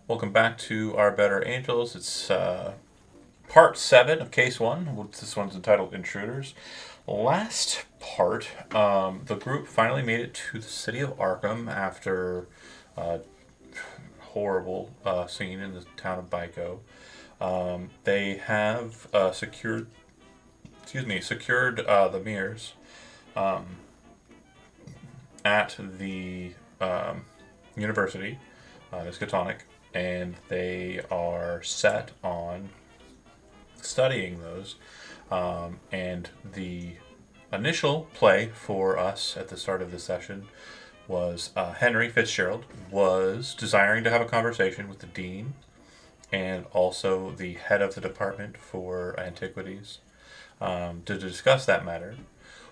Welcome back to Our Better Angels. It's part 7 of Case 1. This one's entitled Intruders. Last part, the group finally made it to the city of Arkham after a horrible scene in the town of Byko. They have secured the mirrors at the university, Miskatonic, and they are set on studying those. And the initial play for us at the start of the session was Henry Fitzgerald was desiring to have a conversation with the dean and also the head of the department for antiquities to discuss that matter.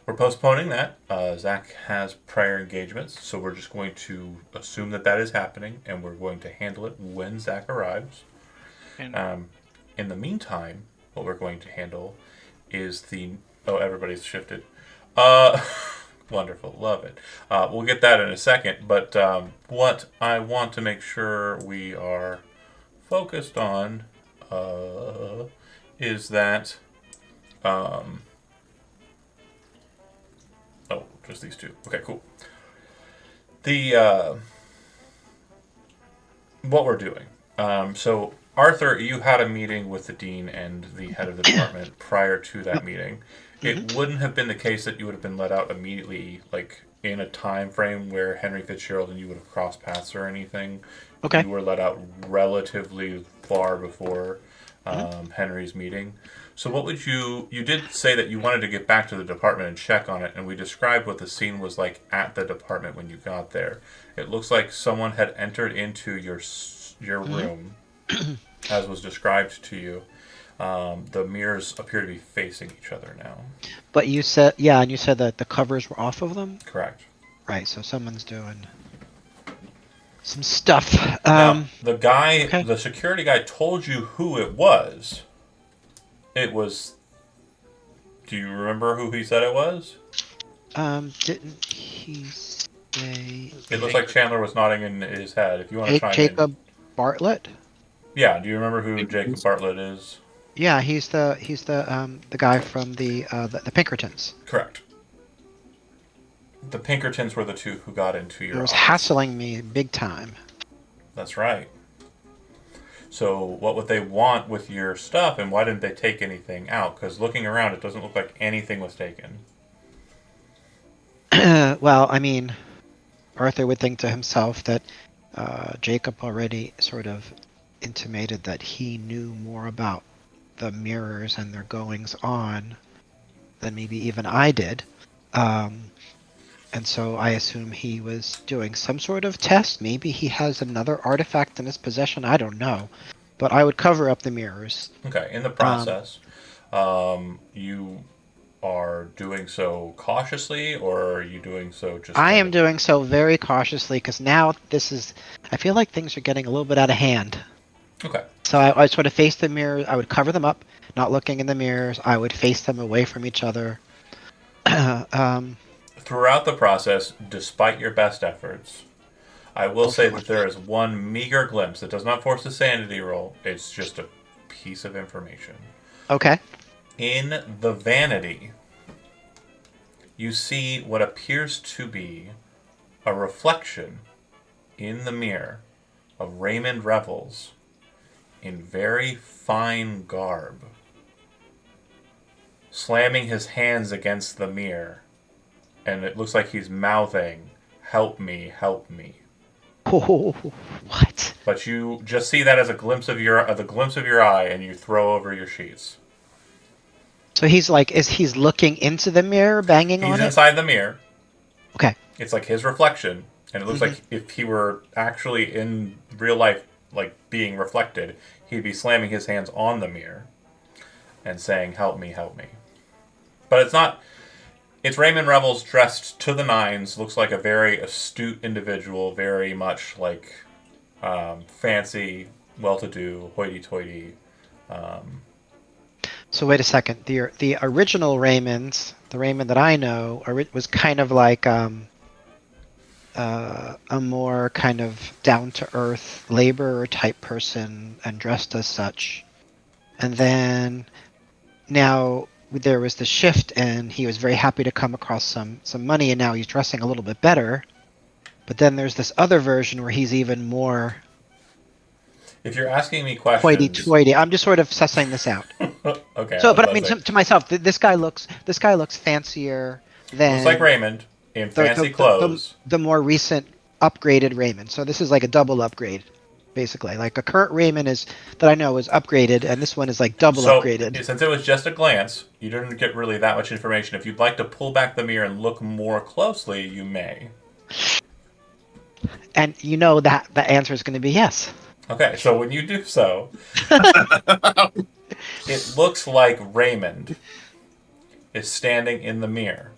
We're postponing that. Zach has prior engagements, so we're just going to assume that that is happening, and we're going to handle it when Zach arrives. And In the meantime, what we're going to handle is the. Oh, everybody's shifted. Uh, Wonderful, love it. We'll get that in a second, but what I want to make sure we are focused on is that. Oh, just these two. Okay, cool. The what we're doing. So Arthur, you had a meeting with the dean and the head of the department prior to that meeting. It wouldn't have been the case that you would have been let out immediately, like in a time frame where Henry Fitzgerald and you would have crossed paths or anything. okay. You were let out relatively far before Henry's meeting. So what would you did say that you wanted to get back to the department and check on it, and we described what the scene was like at the department when you got there. It looks like someone had entered into your room, as was described to you. The mirrors appear to be facing each other now. But you said, yeah, and you said that the covers were off of them? Correct. Right, so someone's doing some stuff. Now, Okay. the security guy told you who it was. It was. Do you remember who he said it was? Didn't he say It looks like Chandler was nodding in his head. If you want to chime in. Jacob Bartlett? Yeah, do you remember who Jacob Bartlett is? Yeah, he's the guy from the Pinkertons. Correct. The Pinkertons were the two who got into It your was office. hassling me big time. That's right. So, what would they want with your stuff, and why didn't they take anything out? Because looking around, it doesn't look like anything was taken. Well, I mean, Arthur would think to himself that Jacob already sort of intimated that he knew more about the mirrors and their goings on than maybe even I did. Um, and so I assume he was doing some sort of test. Maybe he has another artifact in his possession. I don't know. But I would cover up the mirrors. Okay, in the Um, process, you are doing so cautiously, or are you doing so just I kind am of. doing so very cautiously because now this is. I feel like things are getting a little bit out of hand. Okay. So I sort of face the mirrors. I would cover them up, not looking in the mirrors. I would face them away from each other. um, Throughout the process, despite your best efforts, I will oh, for say one that there thing. is one meager glimpse that does not force a sanity roll. It's just a piece of information. Okay. In the vanity, you see what appears to be a reflection in the mirror of Raymond Revels in very fine garb, slamming his hands against the mirror, and it looks like he's mouthing, "Help me, help me." Oh, what? But you just see that as a glimpse of the glimpse of your eye, and you throw over your sheets. So he's like, is he's looking into the mirror, banging He's on it? inside the mirror. Okay. It's like his reflection, and it looks hmm like if he were actually in real life, like being reflected, he'd be slamming his hands on the mirror and saying, "Help me, help me." But it's not. It's Raymond Revels dressed to the nines. Looks like a very astute individual, very much like fancy, well-to-do, hoity-toity. Um, So wait a second. The original Raymond, the Raymond that I know, was kind of like a more kind of down-to-earth laborer type person and dressed as such. And then now there was the shift, and he was very happy to come across some money, and now he's dressing a little bit better. But then there's this other version where he's even more If you're asking me questions, hoity-toity. I'm just sort of sussing this out. okay. So, but I mean, to myself, this guy looks fancier than looks like Raymond in fancy clothes. the more recent upgraded Raymond. So this is like a double upgrade, basically. Like a current Raymond is that I know is upgraded, and this one is like double upgraded. Since it was just a glance, you didn't get really that much information. If you'd like to pull back the mirror and look more closely, you may. And you know that the answer is going to be yes. Okay, so when you do so, it looks like Raymond is standing in the mirror.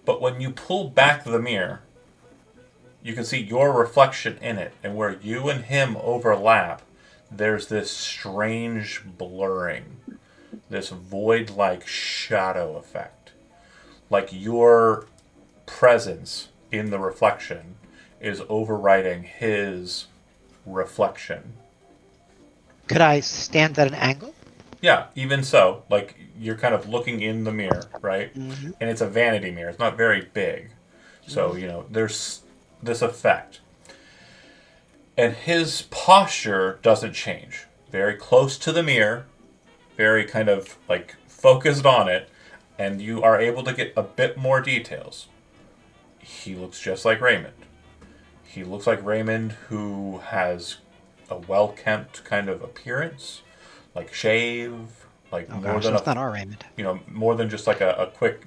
But when you pull back the mirror, you can see your reflection in it. And where you and him overlap, there's this strange blurring, this void-like shadow effect. Like your presence in the reflection is overriding his reflection. Could I stand at an angle? Yeah, even so, like you're kind of looking in the mirror, right? Mm-hmm. And it's a vanity mirror. It's not very big. So, there's this effect. And his posture doesn't change. Very close to the mirror, very kind of like focused on it, and you are able to get a bit more details. He looks just like Raymond. He looks like Raymond who has a well-kempt kind of appearance, like shave, like it's not our Raymond. More than just like a quick,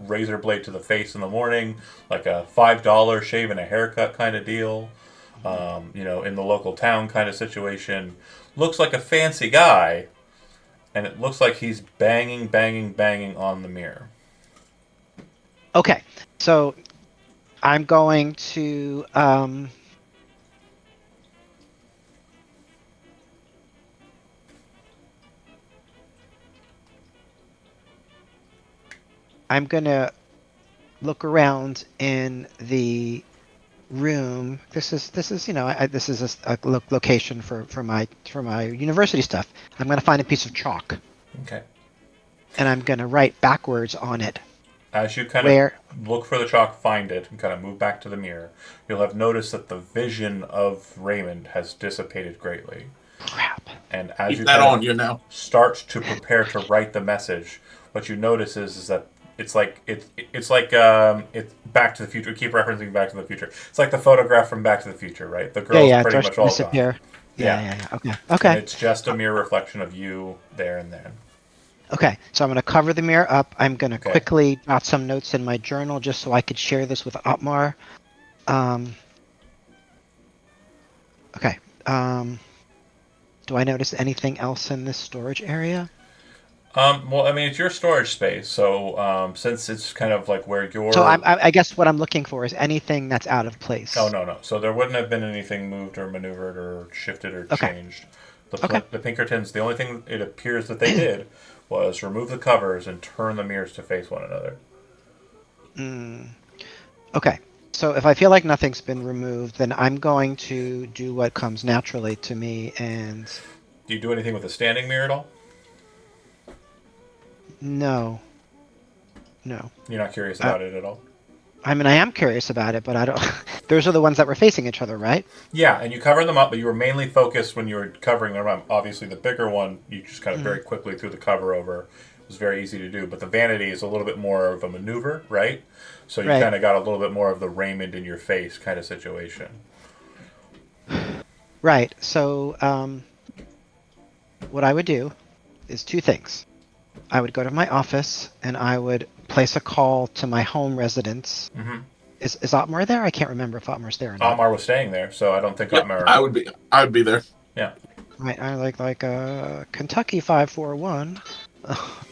razor blade to the face in the morning, like a $5 shave and a haircut kind of deal, in the local town kind of situation. Looks like a fancy guy, and it looks like he's banging, banging, banging on the mirror. Okay, so I'm going to I'm gonna look around in the room. This is this is a location for my university stuff. I'm gonna find a piece of chalk. Okay. And I'm gonna write backwards on it. As you kind of look for the chalk, find it, and kind of move back to the mirror, you'll have noticed that the vision of Raymond has dissipated greatly. Crap. And as Keep that on you now. Start to prepare to write the message, what you notice is that it's like it's Back to the Future. We keep referencing Back to the Future. It's like the photograph from Back to the Future, right? The girl's pretty much all disappear. gone. Yeah. Okay. And it's just a mirror reflection of you there and then. Okay, so I'm going to cover the mirror up. I'm going to quickly jot some notes in my journal just so I could share this with Otmar. Okay. Do I notice anything else in this storage area? Well, I mean, it's your storage space, so since it's kind of like where you're... So I guess what I'm looking for is anything that's out of place. Oh, no. So there wouldn't have been anything moved or maneuvered or shifted or changed. The Pinkertons, the only thing it appears that they did was remove the covers and turn the mirrors to face one another. Okay. So if I feel like nothing's been removed, then I'm going to do what comes naturally to me and... Do you do anything with the standing mirror at all? No. You're not curious about it at all? I mean, I am curious about it, but I don't... Those are the ones that were facing each other, right? Yeah, and you cover them up, but you were mainly focused when you were covering them up. Obviously, the bigger one, you just kind of very quickly threw the cover over. It was very easy to do. But the vanity is a little bit more of a maneuver, right? So you kind of got a little bit more of the Raymond in your face kind of situation. Right. So what I would do is two things. I would go to my office, and I would place a call to my home residence. Mm-hmm. Is Otmar there? I can't remember if Otmar's there or not. Otmar was staying there, so I don't think Otmar... I would be there. Yeah. Right, I like Kentucky 541.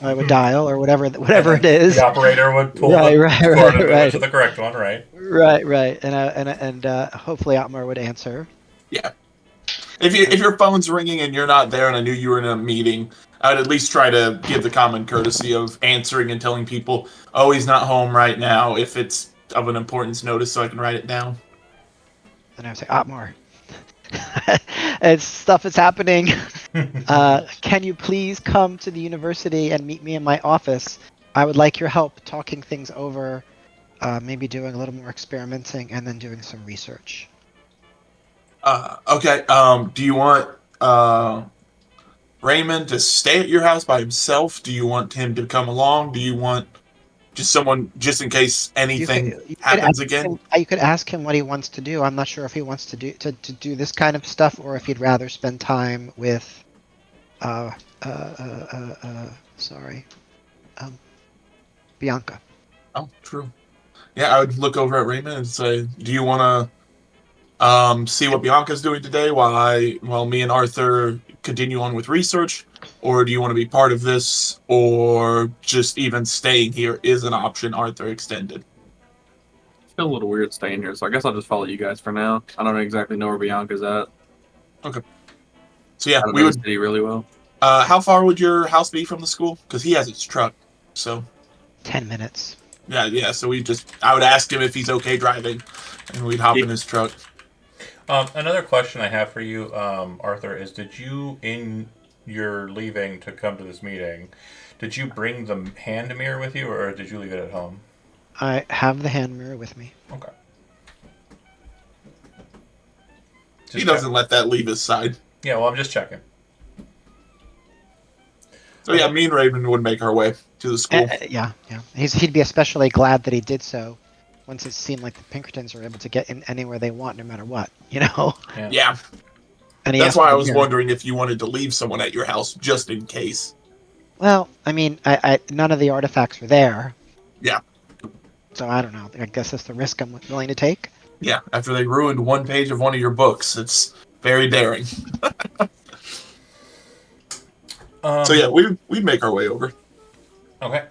I would dial or whatever it is. The operator would pull the to the correct one, right? Right. And hopefully Otmar would answer. Yeah. If your phone's ringing and you're not there and I knew you were in a meeting, I would at least try to give the common courtesy of answering and telling people, oh, he's not home right now. If it's of an importance notice so I can write it down. And I would say, Otmar, it's stuff is happening. Can you please come to the university and meet me in my office? I would like your help talking things over, maybe doing a little more experimenting, and then doing some research. Okay. Do you want Raymond to stay at your house by himself? Do you want him to come along? Do you want just someone just in case You could anything you could happens again? you could ask him what he wants to do. I'm not sure if he wants to do this kind of stuff or if he'd rather spend time with uh sorry, um Bianca. Oh, true. Yeah, I would look over at Raymond and say, "Do you want to see what Bianca's doing today while me and Arthur continue on with research, or do you want to be part of this, or just even staying here is an option?" Arthur extended. Feel a little weird staying here, so I guess I'll just follow you guys for now. I don't exactly know where Bianca's at. Okay. So yeah, I don't we know would. the city really well. How far would your house be from the school? Because he has his truck. So 10 minutes. yeah. So I would ask him if he's okay driving, and we'd hop in his truck. Another question I have for you, Arthur, is did you, in your leaving to come to this meeting, did you bring the hand mirror with you, or did you leave it at home? I have the hand mirror with me. Okay. He doesn't let that leave his side. Yeah, well, I'm just checking. So yeah, me and Raven would make our way to the school. Yeah. He'd be especially glad that he did so once it seemed like the Pinkertons were able to get in anywhere they want no matter what, you know? Yeah. And That's why I was wondering if you wanted to leave someone at your house just in case. Well, I mean, I none of the artifacts were there. Yeah. So I don't know. I guess that's the risk I'm willing to take. Yeah, after they ruined one page of one of your books, it's very daring. So yeah, we'd make our way over. Okay.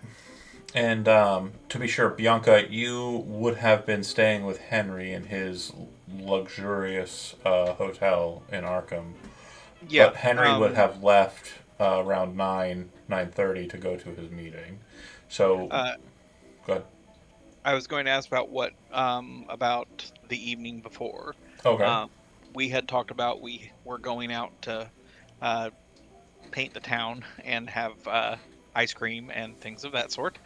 And to be sure, Bianca, you would have been staying with Henry in his luxurious hotel in Arkham. Yeah. But Henry would have left around 9:30 to go to his meeting. So, go ahead. I was going to ask about what about the evening before. Okay. We had talked about we were going out to paint the town and have ice cream and things of that sort.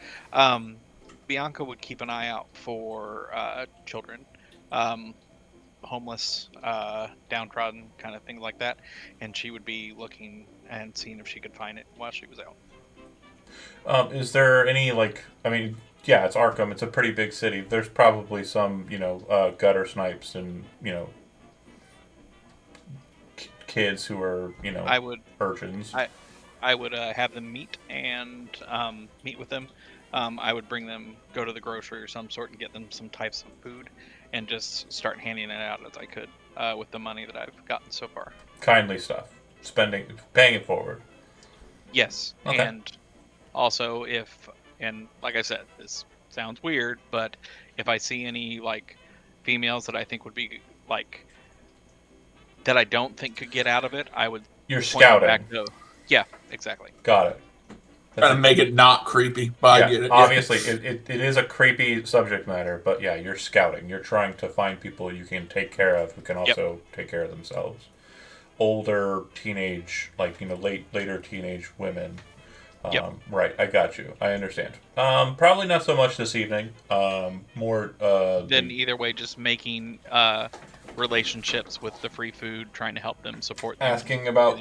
Bianca would keep an eye out for children, homeless, downtrodden, kind of things like that, and she would be looking and seeing if she could find it while she was out. Is there any, yeah, it's Arkham. It's a pretty big city. There's probably some, gutter snipes and, kids who are, urchins. I would have them meet with them. I would bring them, go to the grocery or some sort and get them some types of food and just start handing it out as I could with the money that I've gotten so far. Kindly stuff. Paying it forward. Yes. Okay. And also and like I said, this sounds weird, but if I see any females that I think would be that I don't think could get out of it, I would. You're scouting. Yeah, exactly. Got it. Trying to make it not creepy, but I get it. Obviously, it is a creepy subject matter, but yeah, you're scouting. You're trying to find people you can take care of who can also take care of themselves. Older teenage, later teenage women. Right, I got you. I understand. Probably not so much this evening. More. Then either way, just making relationships with the free food, trying to help them, support them. Asking about,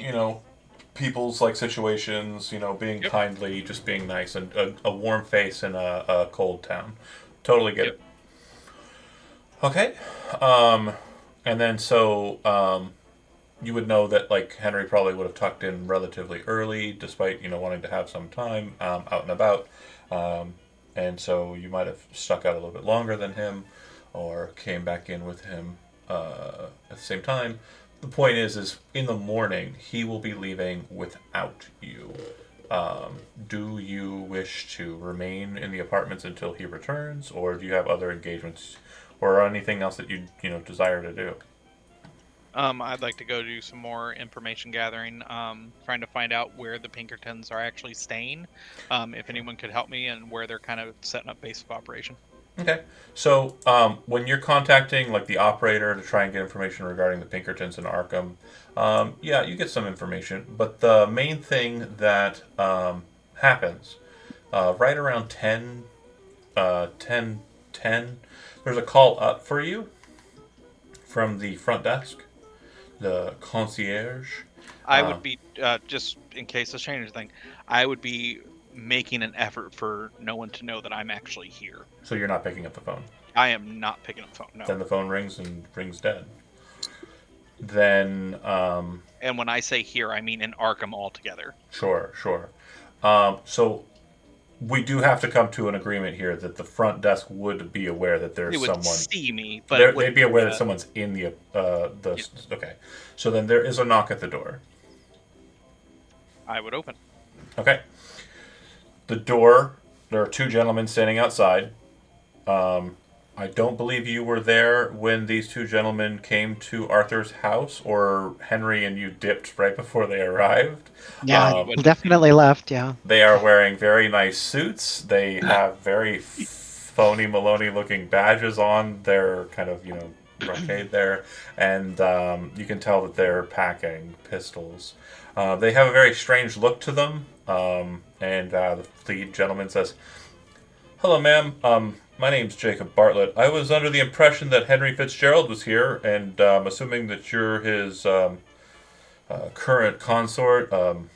people's situations, being kindly, just being nice, and a warm face in a cold town. Totally get it. Okay. And then you would know that Henry probably would have tucked in relatively early, despite wanting to have some time out and about, and so you might have stuck out a little bit longer than him, or came back in with him at the same time. The point is in the morning he will be leaving without you. Do you wish to remain in the apartments until he returns, or do you have other engagements or anything else that you desire to do? I'd like to go do some more information gathering, trying to find out where the Pinkertons are actually staying, if anyone could help me, and where they're kind of setting up base of operation. Okay. So when you're contacting like the operator to try and get information regarding the Pinkertons in Arkham, yeah, you get some information. But the main thing that happens right around 10, there's a call up for you from the front desk, the concierge. I Uh, would be just in case this changes thing. I would be making an effort for no one to know that I'm actually here. so you're not picking up the phone. I am not picking up the phone. No. Then the phone rings and rings dead. Then And when I say here, I mean in Arkham altogether. sure, sure. So we do have to come to an agreement here that the front desk would be aware that They there's would someone. see me, but They'd it wouldn't be aware that uh, someone's in the Yeah. Okay. So then there is a knock at the door. I would open. Okay. The door. There are two gentlemen standing outside. I don't believe you were there when these two gentlemen came to Arthur's house, or Henry and you dipped right before they arrived. Yeah, Um, definitely left. Yeah. They are wearing very nice suits. They have very phony Maloney looking badges on their kind of, brocade there. And you can tell that they're packing pistols. They have a very strange look to them. And the lead gentleman says, "Hello, ma'am. My name's Jacob Bartlett. I was under the impression that Henry Fitzgerald was here, and assuming that you're his current consort, an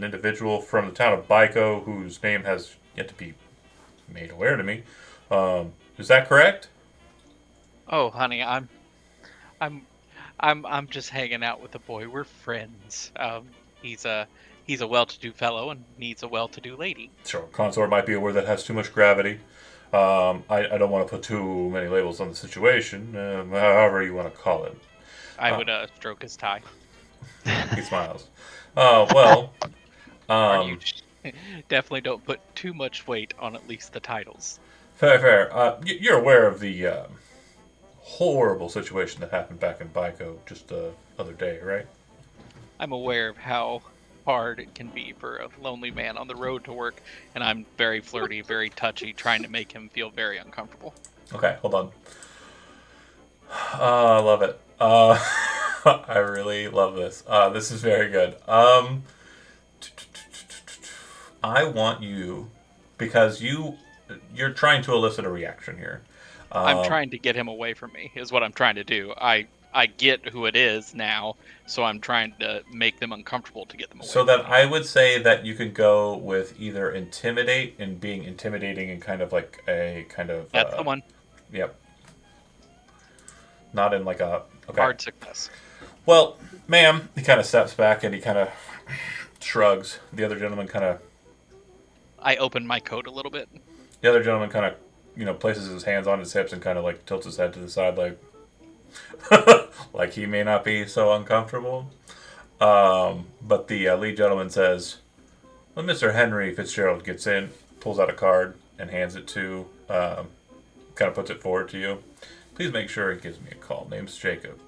individual from the town of Byko whose name has yet to be made aware to me. Is that correct?" Oh, honey, I'm, I'm just hanging out with the boy. We're friends. He's a he's a well-to-do fellow and needs a well-to-do lady. Sure. Consort might be a word that has too much gravity. I don't want to put too many labels on the situation, however you want to call it. I would stroke his tie. He smiles. Well, Are you definitely don't put too much weight on at least the titles. fair, fair. You're aware of the horrible situation that happened back in Byko just the other day, right? I'm aware of how hard it can be for a lonely man on the road to work, and I'm very flirty, very touchy, trying to make him feel very uncomfortable. Okay, hold on. I love it. I really love this. This is very good. I want you, because you're trying to elicit a reaction here. I'm trying to get him away from me, is what I'm trying to do. I get who it is now, so I'm trying to make them uncomfortable to get them away. So then I would say that you could go with either intimidate and being intimidating and kind of like a kind of. That's the one. Yep. Not in like a. Okay. Hard success. Well, ma'am, he kind of steps back and he kind of shrugs. The other gentleman kind of. I open my coat a little bit. The other gentleman kind of, places his hands on his hips and kind of like tilts his head to the side, like, like he may not be so uncomfortable. But the lead gentleman says, when Mr. Henry Fitzgerald gets in, pulls out a card and hands it to, kind of puts it forward to you. Please make sure he gives me a call. Name's Jacob.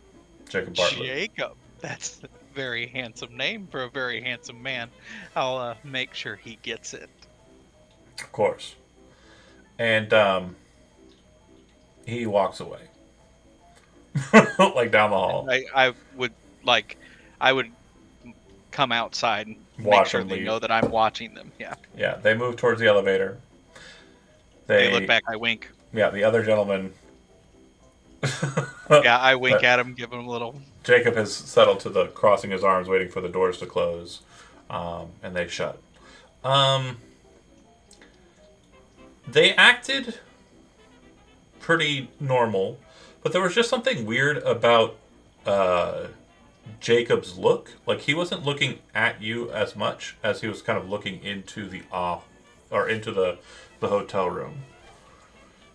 Jacob Bartlett. Jacob. That's a very handsome name for a very handsome man. I'll make sure he gets it. Of course. And he walks away. Like down the hall. I would come outside and make Watch sure them they leave. know that I'm watching them. Yeah. Yeah, they move towards the elevator. They look back, I wink. Yeah, the other gentleman. Yeah, I wink at him, give him a little. Jacob has settled to the crossing his arms, waiting for the doors to close, and they shut. They acted pretty normal, but there was just something weird about Jacob's look. Like he wasn't looking at you as much as he was kind of looking into the into the hotel room.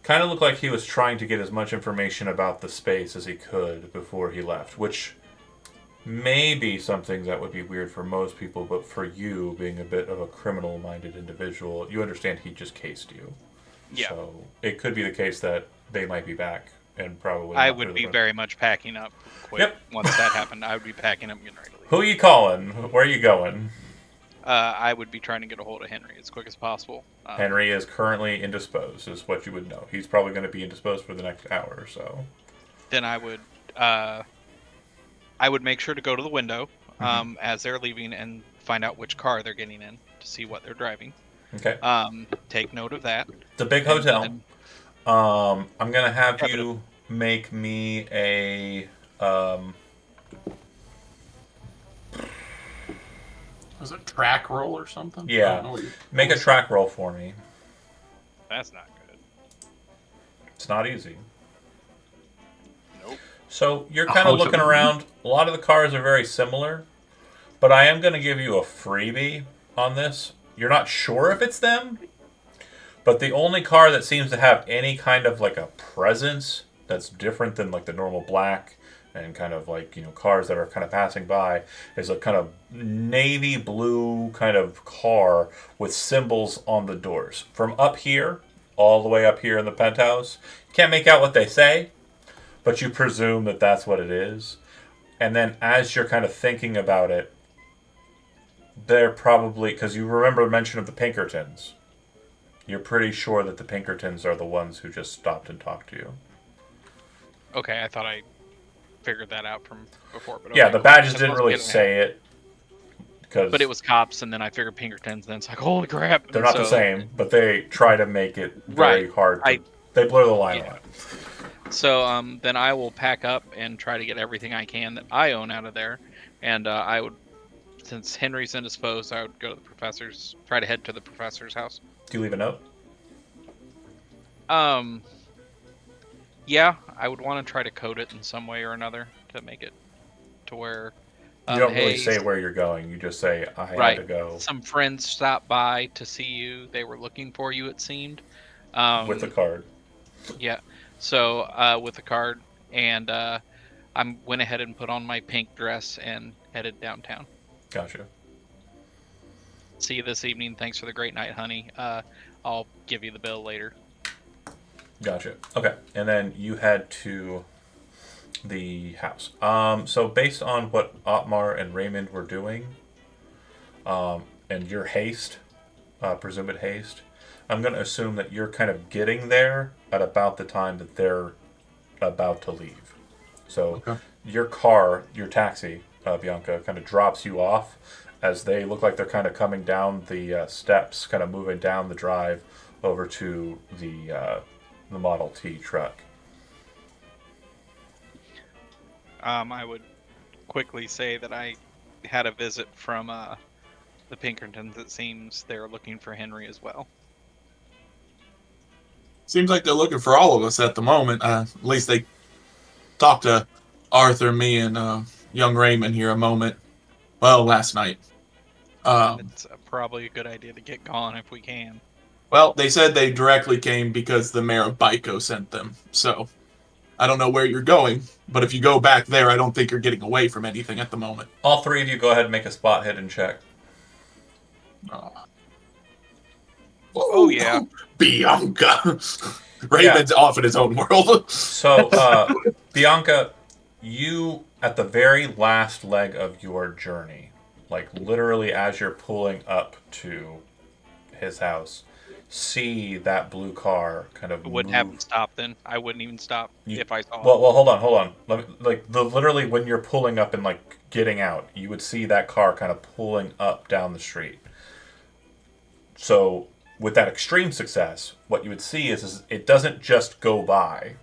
Kind of looked like he was trying to get as much information about the space as he could before he left, which may be something that would be weird for most people, but for you, being a bit of a criminal-minded individual, you understand he just cased you. Yeah. So it could be the case that they might be back and probably. I not would through be the front. very much packing up quick. Yep. Once that happened, I would be packing up and getting ready to leave. Who are you calling? Where are you going? I would be trying to get a hold of Henry as quick as possible. Henry is currently indisposed, is what you would know. He's probably going to be indisposed for the next hour or so. Then I would make sure to go to the window as they're leaving and find out which car they're getting in to see what they're driving. Okay. Take note of that. It's a big And hotel. then- I'm going to have Yeah, you make me a... Was it track roll or something? Yeah. I don't know what make a track roll for me. That's not good. It's not easy. Nope. So you're kind of looking around. A lot of the cars are very similar, but I am going to give you a freebie on this. You're not sure if it's them, but the only car that seems to have any kind of like a presence that's different than like the normal black and kind of like, you know, cars that are kind of passing by is a kind of navy blue kind of car with symbols on the doors. From up here, all the way up here in the penthouse, you can't make out what they say, but you presume that that's what it is. And then as you're kind of thinking about it, they're probably, because you remember the mention of the Pinkertons, you're pretty sure that the Pinkertons are the ones who just stopped and talked to you. Okay, I thought I figured that out from before. But Yeah, okay, the cool. badges That's didn't what I was really getting at. say it. But it was cops, and then I figured Pinkertons, and then it's like, holy crap. They're not the same, but they try to make it very Right. hard. They blur the line Yeah. on it. So then I will pack up and try to get everything I can that I own out of there. And I would, since Henry's indisposed, I would go to the professor's, try to head to the professor's house. Do you leave a note? Yeah, I would want to try to code it in some way or another to make it to where You don't really hey, say where you're going. You just say, I had right. to go Some friends stopped by to see you. They were looking for you, it seemed. with a card. Yeah. So with the card, and I went ahead and put on my pink dress and headed downtown. Gotcha. See you this evening. Thanks for the great night, honey. I'll give you the bill later. Gotcha. Okay. And then you head to the house. So based on what Otmar and Raymond were doing, and your haste, presumed haste, I'm going to assume that you're kind of getting there at about the time that they're about to leave. So your car, your taxi, Bianca, kind of drops you off as they look like they're kind of coming down the steps, kind of moving down the drive over to the Model T truck. I would quickly say that I had a visit from the Pinkertons. It seems they're looking for Henry as well. Seems like they're looking for all of us at the moment. At least they talked to Arthur, me, and young Raymond here a moment. Well, last night. It's probably a good idea to get gone if we can. Well, they said they directly came because the mayor of Baiko sent them. So, I don't know where you're going, but if you go back there, I don't think you're getting away from anything at the moment. All three of you go ahead and make a spot hidden check. Oh, yeah. Bianca! Raymond's off in his own world. So, Bianca, you, at the very last leg of your journey, like literally as you're pulling up to his house, see that blue car kind of I wouldn't move. have him stop then. I wouldn't even stop if I saw him. Well, hold on. Literally when you're pulling up and like getting out, you would see that car kind of pulling up down the street. So with that extreme success, what you would see is it doesn't just go by.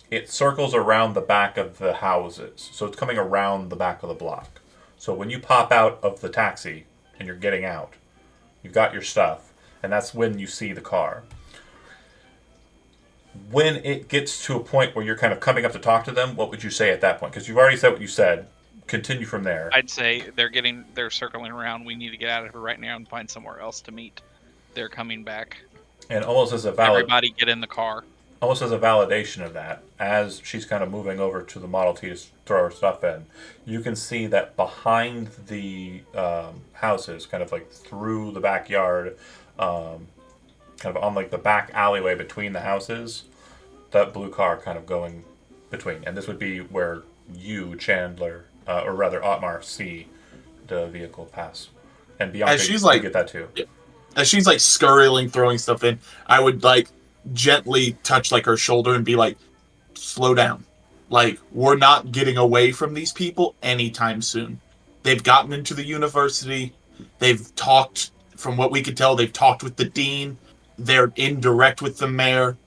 It circles around the back of the houses. So it's coming around the back of the block. So when you pop out of the taxi and you're getting out, you've got your stuff, and that's when you see the car. When it gets to a point where you're kind of coming up to talk to them, what would you say at that point? Because you've already said what you said. Continue from there. I'd say they're circling around. We need to get out of here right now and find somewhere else to meet. They're coming back. And almost as a Everybody get in the car. almost as a validation of that, as she's kind of moving over to the Model T to throw her stuff in, you can see that behind the houses, kind of like through the backyard, kind of on like the back alleyway between the houses, that blue car kind of going between. And this would be where you, Chandler, or rather Otmar, see the vehicle pass And Bianca, As she's you like, get that too. as she's like scurrying, throwing stuff in, I would like gently touch like her shoulder and be like, slow down. Like, we're not getting away from these people anytime soon. They've gotten into the university. They've talked, from what we could tell, they've talked with the dean. They're indirect with the mayor.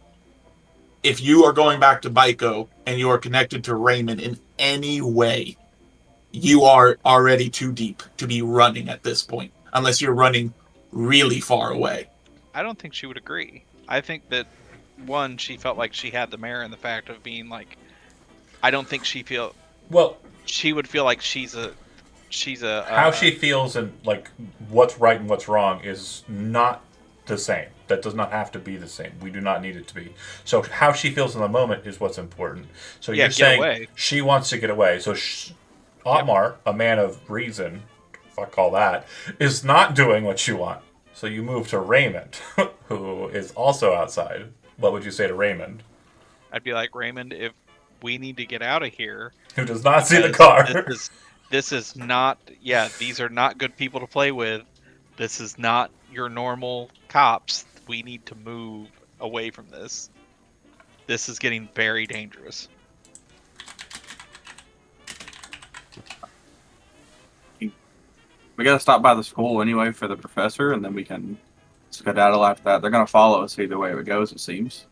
If you are going back to Baiko and you are connected to Raymond in any way, you are already too deep to be running at this point, unless you're running really far away. I don't think she would agree. I think that one, she felt like she had the mayor in the fact of being like, I don't think she would feel like she's a how she feels and like what's right and what's wrong is not the same. That does not have to be the same. We do not need it to be. So how she feels in the moment is what's important. So Yeah, you're get saying away. she wants to get away. So Otmar, a man of reason, fuck all that, is not doing what you want. So you move to Raymond, who is also outside. What would you say to Raymond? I'd be like, Raymond, if we need to get out of here, Who does not see the because car? this is not. Yeah, these are not good people to play with. This is not your normal cops. We need to move away from this. This is getting very dangerous. We gotta stop by the school anyway for the professor, and then we can skedaddle after that. They're gonna follow us either way it goes, it seems.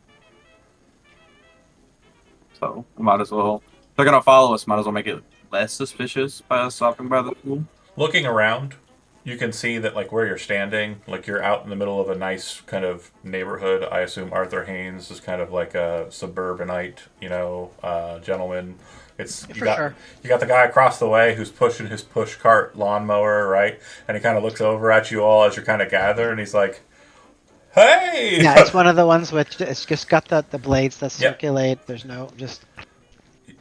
So we might as well. If they're gonna follow us, might as well make it less suspicious by us stopping by the school. Looking around, you can see that like where you're standing, like you're out in the middle of a nice kind of neighborhood. I assume Arthur Haynes is kind of like a suburbanite, gentleman. It's For sure. you got the guy across the way who's pushing his push cart lawnmower, right? And he kind of looks over at you all as you're kind of gathered, and he's like, "Hey!" Yeah, it's one of the ones with it's just got the blades that Yep. circulate. There's no just.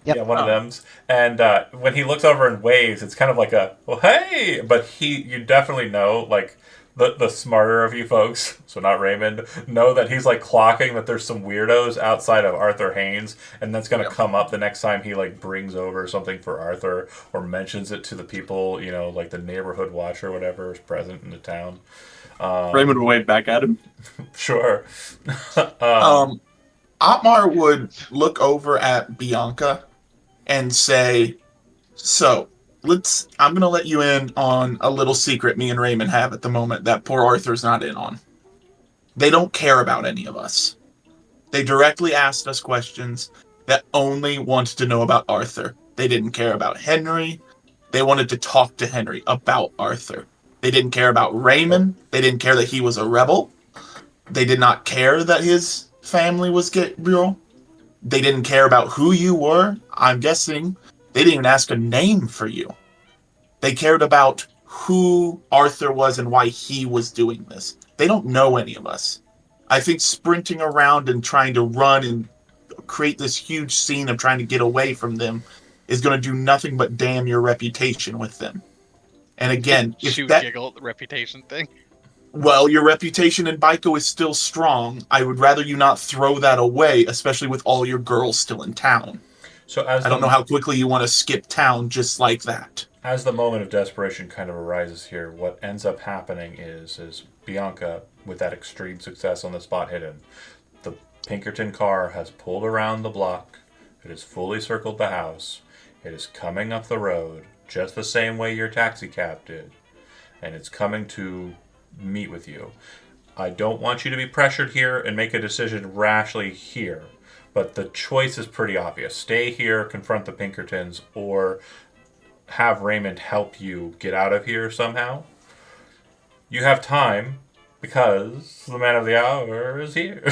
Yep. Yeah, one of them's. And when he looks over and waves, it's kind of like a, well, hey! But you definitely know, like, the smarter of you folks, so not Raymond, know that he's, like, clocking that there's some weirdos outside of Arthur Haynes, and that's going to come up the next time he, like, brings over something for Arthur or mentions it to the people, like the neighborhood watch or whatever is present in the town. Raymond will wave back at him. Sure. Otmar would look over at Bianca and say, so, I'm going to let you in on a little secret me and Raymond have at the moment that poor Arthur's not in on. They don't care about any of us. They directly asked us questions that only wanted to know about Arthur. They didn't care about Henry. They wanted to talk to Henry about Arthur. They didn't care about Raymond. They didn't care that he was a rebel. They did not care that his family was real. They didn't care about who you were. I'm guessing they didn't even ask a name for you. They cared about who Arthur was and why he was doing this. They don't know any of us. I think sprinting around and trying to run and create this huge scene of trying to get away from them is going to do nothing but damn your reputation with them. And again, if She would that giggle at the reputation thing. well, your reputation in Baiko is still strong. I would rather you not throw that away, especially with all your girls still in town. So I don't know how quickly you want to skip town just like that. As the moment of desperation kind of arises here, what ends up happening is Bianca, with that extreme success on the spot hidden, the Pinkerton car has pulled around the block. It has fully circled the house. It is coming up the road, just the same way your taxi cab did. And it's coming to meet with you. I don't want you to be pressured here and make a decision rashly here, but the choice is pretty obvious. Stay here, confront the Pinkertons, or have Raymond help you get out of here somehow. You have time because the man of the hour is here.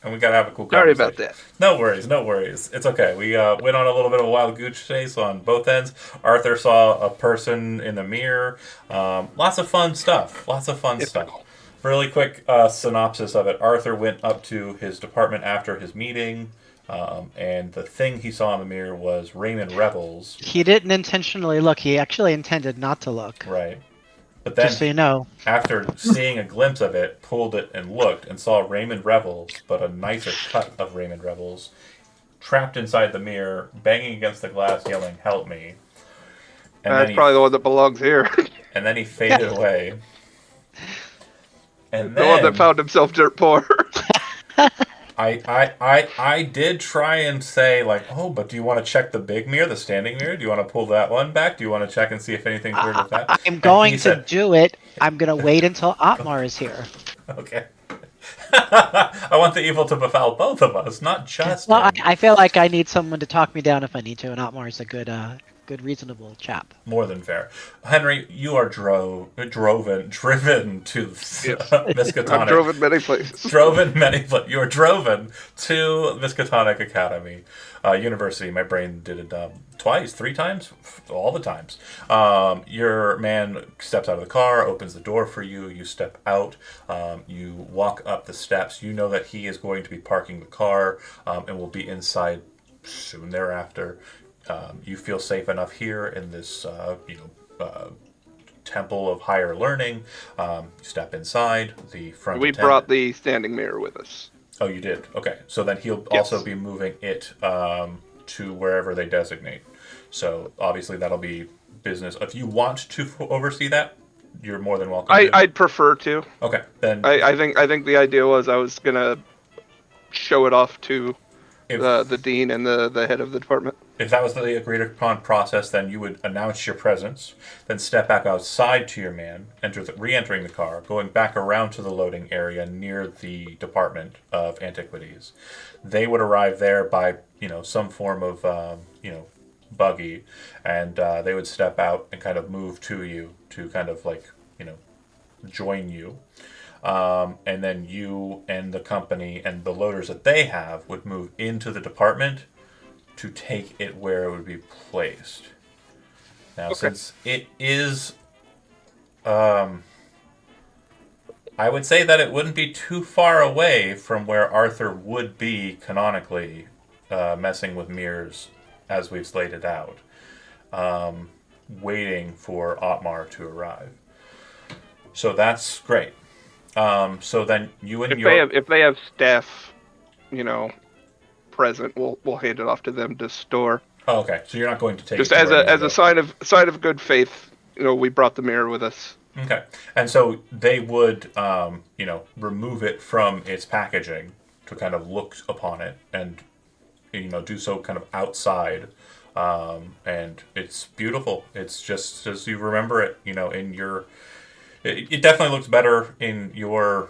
And we gotta have a cool Sorry conversation. about that. No worries. It's okay. We went on a little bit of a wild goose chase on both ends. Arthur saw a person in the mirror. Lots of fun stuff. Really quick synopsis of it. Arthur went up to his department after his meeting, and the thing he saw in the mirror was Raymond Revels. He didn't intentionally look. He actually intended not to look. Right. But then, Just so you know. after seeing a glimpse of it, pulled it and looked and saw Raymond Revels, but a nicer cut of Raymond Revels, trapped inside the mirror, banging against the glass, yelling, "Help me." And That's probably the one that belongs here. and then he faded away. And The one that then found himself dirt poor. I did try and say, like, oh, but do you want to check the big mirror, the standing mirror? Do you want to pull that one back? Do you want to check and see if anything's weird with that? I'm And going he to said, do it. I'm going to wait until Otmar is here. okay. I want the evil to befall both of us, not just Well, him. I feel like I need someone to talk me down if I need to, and Otmar is a good, reasonable chap. More than fair. Henry, you are driven to Yes. Miskatonic. I've driven many places. You are driven to Miskatonic Academy, University. My brain did it twice, 3 times, all the times. Your man steps out of the car, opens the door for you. You step out. You walk up the steps. You know that he is going to be parking the car and will be inside soon thereafter. You feel safe enough here in this, temple of higher learning. You step inside. The front. We brought the standing mirror with us. Oh, you did. Okay, so then he'll Yes. also be moving it to wherever they designate. So obviously that'll be business. If you want to oversee that, you're more than welcome. I'd prefer to. Okay, then I think the idea was I was gonna show it off to if, the dean and the head of the department. if that was the agreed upon process, then you would announce your presence, then step back outside to your man, re-entering the car, going back around to the loading area near the Department of Antiquities. They would arrive there by some form of buggy, and they would step out and kind of move to you to kind of join you. And then you and the company and the loaders that they have would move into the department to take it where it would be placed. Now, since it is, I would say that it wouldn't be too far away from where Arthur would be canonically messing with mirrors as we've slated out, waiting for Otmar to arrive. So that's great. So then you and If they have staff, present, we'll hand it off to them to store. Oh, okay. So you're not going to take Just it to as where a you go. sign of good faith, we brought the mirror with us. Okay. And so they would, remove it from its packaging to kind of look upon it and, do so kind of outside. And it's beautiful. It's just as you remember it, in your. It definitely looks better in your,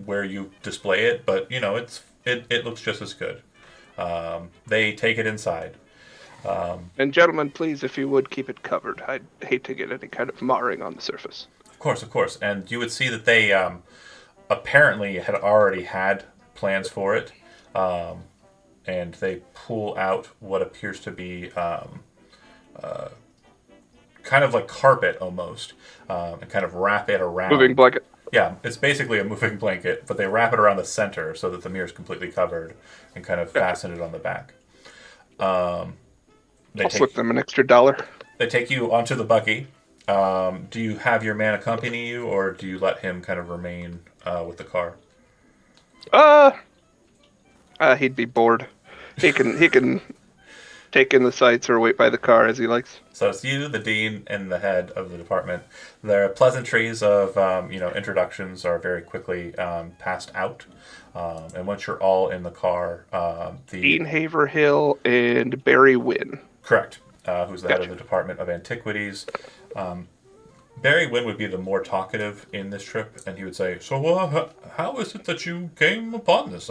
where you display it, but it looks just as good. They take it inside. And gentlemen, please, if you would keep it covered. I'd hate to get any kind of marring on the surface. Of course. And you would see that they apparently had already had plans for it, and they pull out what appears to be kind of like carpet almost, and kind of wrap it around. Moving blanket. Yeah, it's basically a moving blanket, but they wrap it around the center so that the mirror is completely covered and kind of fasten it on the back. I'll slip them an extra $1. They take you onto the buggy. Do you have your man accompany you, or do you let him kind of remain with the car? He'd be bored. He can take in the sights or wait by the car as he likes. So it's you, the dean, and the head of the department. Their pleasantries of introductions are very quickly passed out, and once you're all in the car, Dean Haverhill and Barry Wynn. Correct. Who's the head of Gotcha. the Department of Antiquities. Barry Wynn would be the more talkative in this trip, and he would say, "So, how is it that you came upon this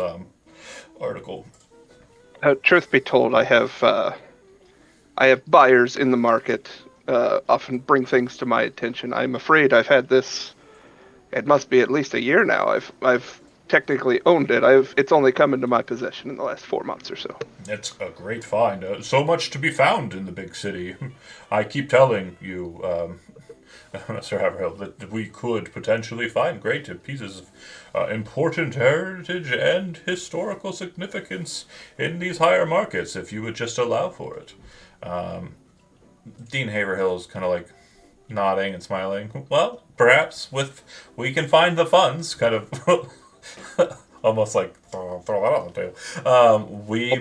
article?" Truth be told, I have buyers in the market. Often bring things to my attention. I'm afraid I've had this. It must be at least a year now. I've technically owned it. It's only come into my possession in the last 4 months or so. It's a great find. So much to be found in the big city. I keep telling you, Mr. Haverhill, that we could potentially find great pieces of important heritage and historical significance in these higher markets if you would just allow for it. Dean Haverhill is kind of like nodding and smiling. Well, perhaps we can find the funds, kind of almost like throw that on the table. I'll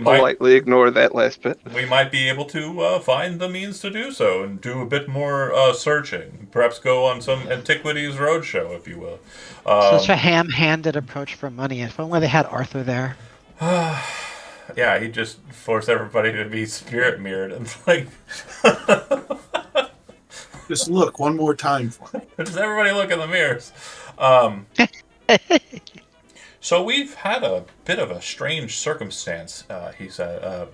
politely ignore that last bit. We might be able to find the means to do so and do a bit more searching. Perhaps go on some Antiquities Roadshow, if you will. Such a ham-handed approach for money. If only they had Arthur there. Yeah, he just forced everybody to be spirit mirrored and like. Just look one more time for me. Just everybody look in the mirrors. So we've had a bit of a strange circumstance, he said.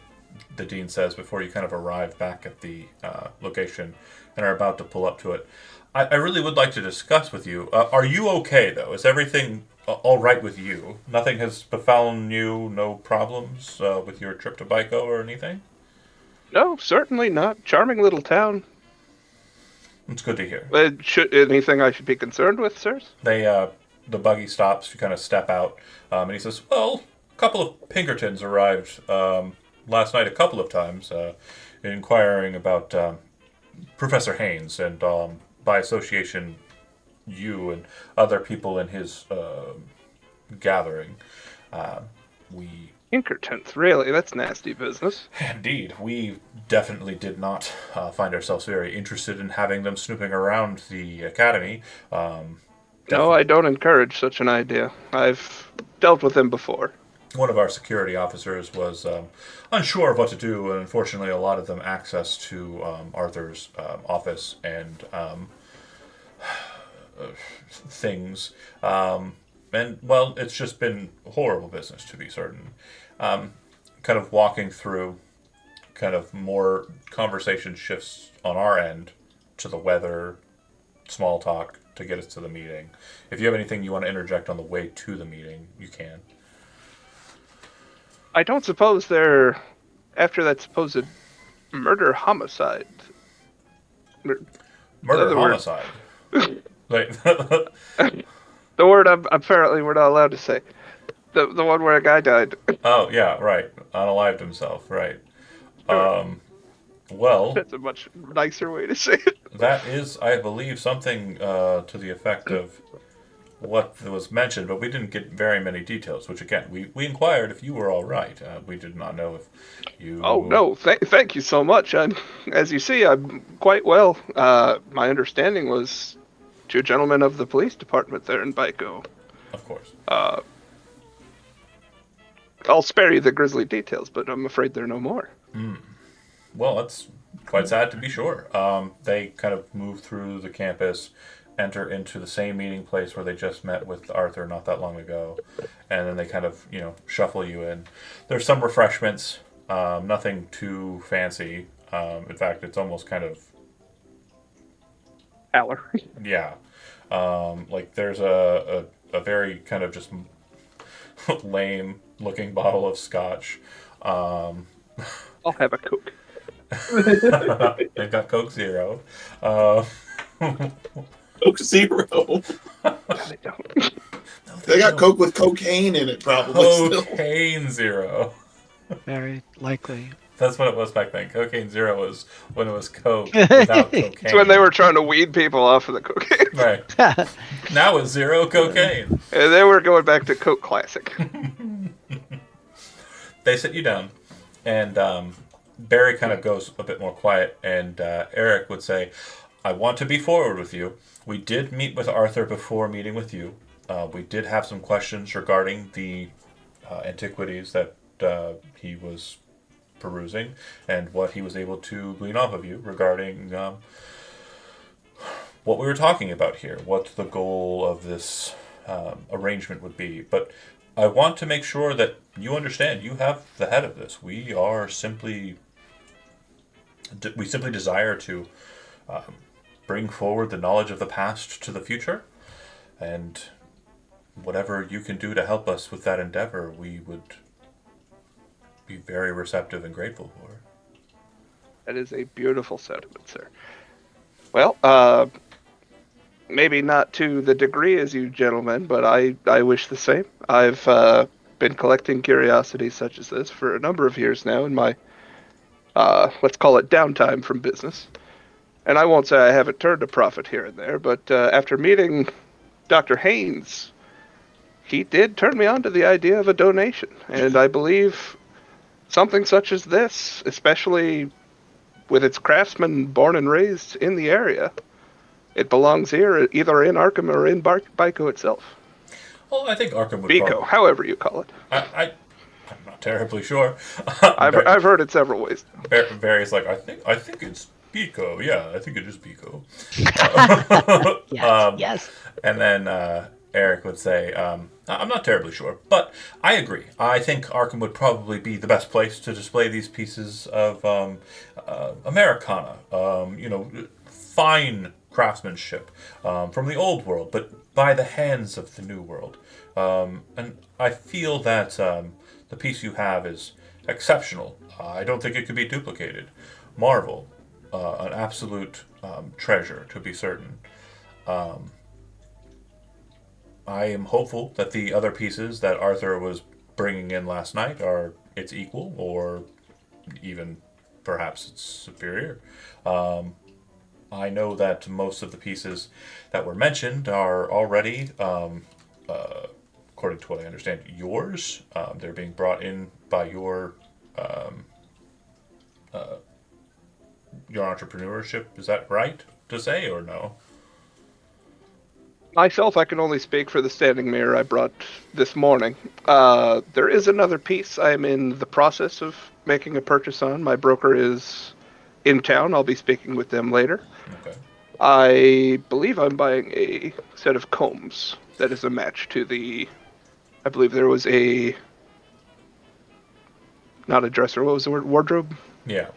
The dean says before you kind of arrive back at the location and are about to pull up to it. I really would like to discuss with you. Are you okay though? Is everything all right with you? Nothing has befallen you. No problems with your trip to Baiko or anything? No, certainly not. Charming little town. It's good to hear. Anything I should be concerned with, sirs? The buggy stops. You kind of step out, and he says, "Well, a couple of Pinkertons arrived last night a couple of times, inquiring about Professor Haynes and, by association, you and other people in his gathering. We Pinkertons, really? That's nasty business. Indeed, we definitely did not find ourselves very interested in having them snooping around the academy. No, I don't encourage such an idea. I've dealt with them before. One of our security officers was unsure of what to do, and unfortunately a lot of them access to Arthur's office and things. And, well, it's just been horrible business, to be certain. Kind of walking through, kind of more conversation shifts on our end to the weather, small talk to get us to the meeting. If you have anything you want to interject on the way to the meeting, you can. I don't suppose they're after that supposed murder-homicide. Murder-homicide? Like, the word apparently we're not allowed to say. The one where a guy died. Oh, yeah, right. Unalived himself, right. Well... That's a much nicer way to say it. That is, I believe, something to the effect of what was mentioned, but we didn't get very many details, which, again, we inquired if you were all right. We did not know if you... Oh, no, thank you so much. As you see, I'm quite well. My understanding was 2 gentlemen of the police department there in Baiko. Of course. I'll spare you the grisly details, but I'm afraid there are no more. Well, that's quite sad to be sure. They kind of move through the campus, enter into the same meeting place where they just met with Arthur not that long ago, and then they kind of, shuffle you in. There's some refreshments, nothing too fancy. In fact, it's almost kind of... Aller. Yeah. Like there's a very kind of just lame looking bottle of scotch. I'll have a Coke. They've got Coke Zero. Coke Zero. No, they don't. They got Coke with cocaine in it, probably. Still. Cocaine Zero. Very likely. That's what it was back then. Cocaine Zero was when it was Coke without cocaine. It's when they were trying to weed people off of the cocaine. Right. Now it's zero cocaine. And they were going back to Coke Classic. They sit you down, and Barry kind of goes a bit more quiet, and Eric would say, I want to be forward with you. We did meet with Arthur before meeting with you. We did have some questions regarding the antiquities that he was perusing and what he was able to glean off of you regarding what we were talking about here, what the goal of this arrangement would be. But I want to make sure that you understand you have the head of this. We simply desire to bring forward the knowledge of the past to the future, and whatever you can do to help us with that endeavor, we would be very receptive and grateful for. That is a beautiful sentiment, sir. Well, maybe not to the degree as you gentlemen, but I wish the same. I've been collecting curiosities such as this for a number of years now in my, let's call it downtime from business. And I won't say I haven't turned a profit here and there, but after meeting Dr. Haynes he did turn me on to the idea of a donation, and I believe something such as this, especially with its craftsmen born and raised in the area, it belongs here, either in Arkham or in Byco itself. Well, I think Arkham would Byco, probably. however you call it. I'm not terribly sure. I've heard it several ways. Barry's like, I think it's Pico. Yeah, I think it is Pico. Yes, yes. And then Eric would say, I'm not terribly sure, but I agree. I think Arkham would probably be the best place to display these pieces of Americana. Fine craftsmanship from the old world, but by the hands of the new world. And I feel that the piece you have is exceptional. I don't think it could be duplicated. Marvel, an absolute treasure, to be certain. I am hopeful that the other pieces that Arthur was bringing in last night are its equal, or even perhaps it's superior. I know that most of the pieces that were mentioned are already, according to what I understand, yours. They're being brought in by your entrepreneurship. Is that right to say, or no? Myself, I can only speak for the standing mirror I brought this morning. There is another piece I'm in the process of making a purchase on. My broker is in town. I'll be speaking with them later. Okay. I believe I'm buying a set of combs that is a match to the... I believe there was a... Not a dresser, what was the word? Wardrobe? Yeah.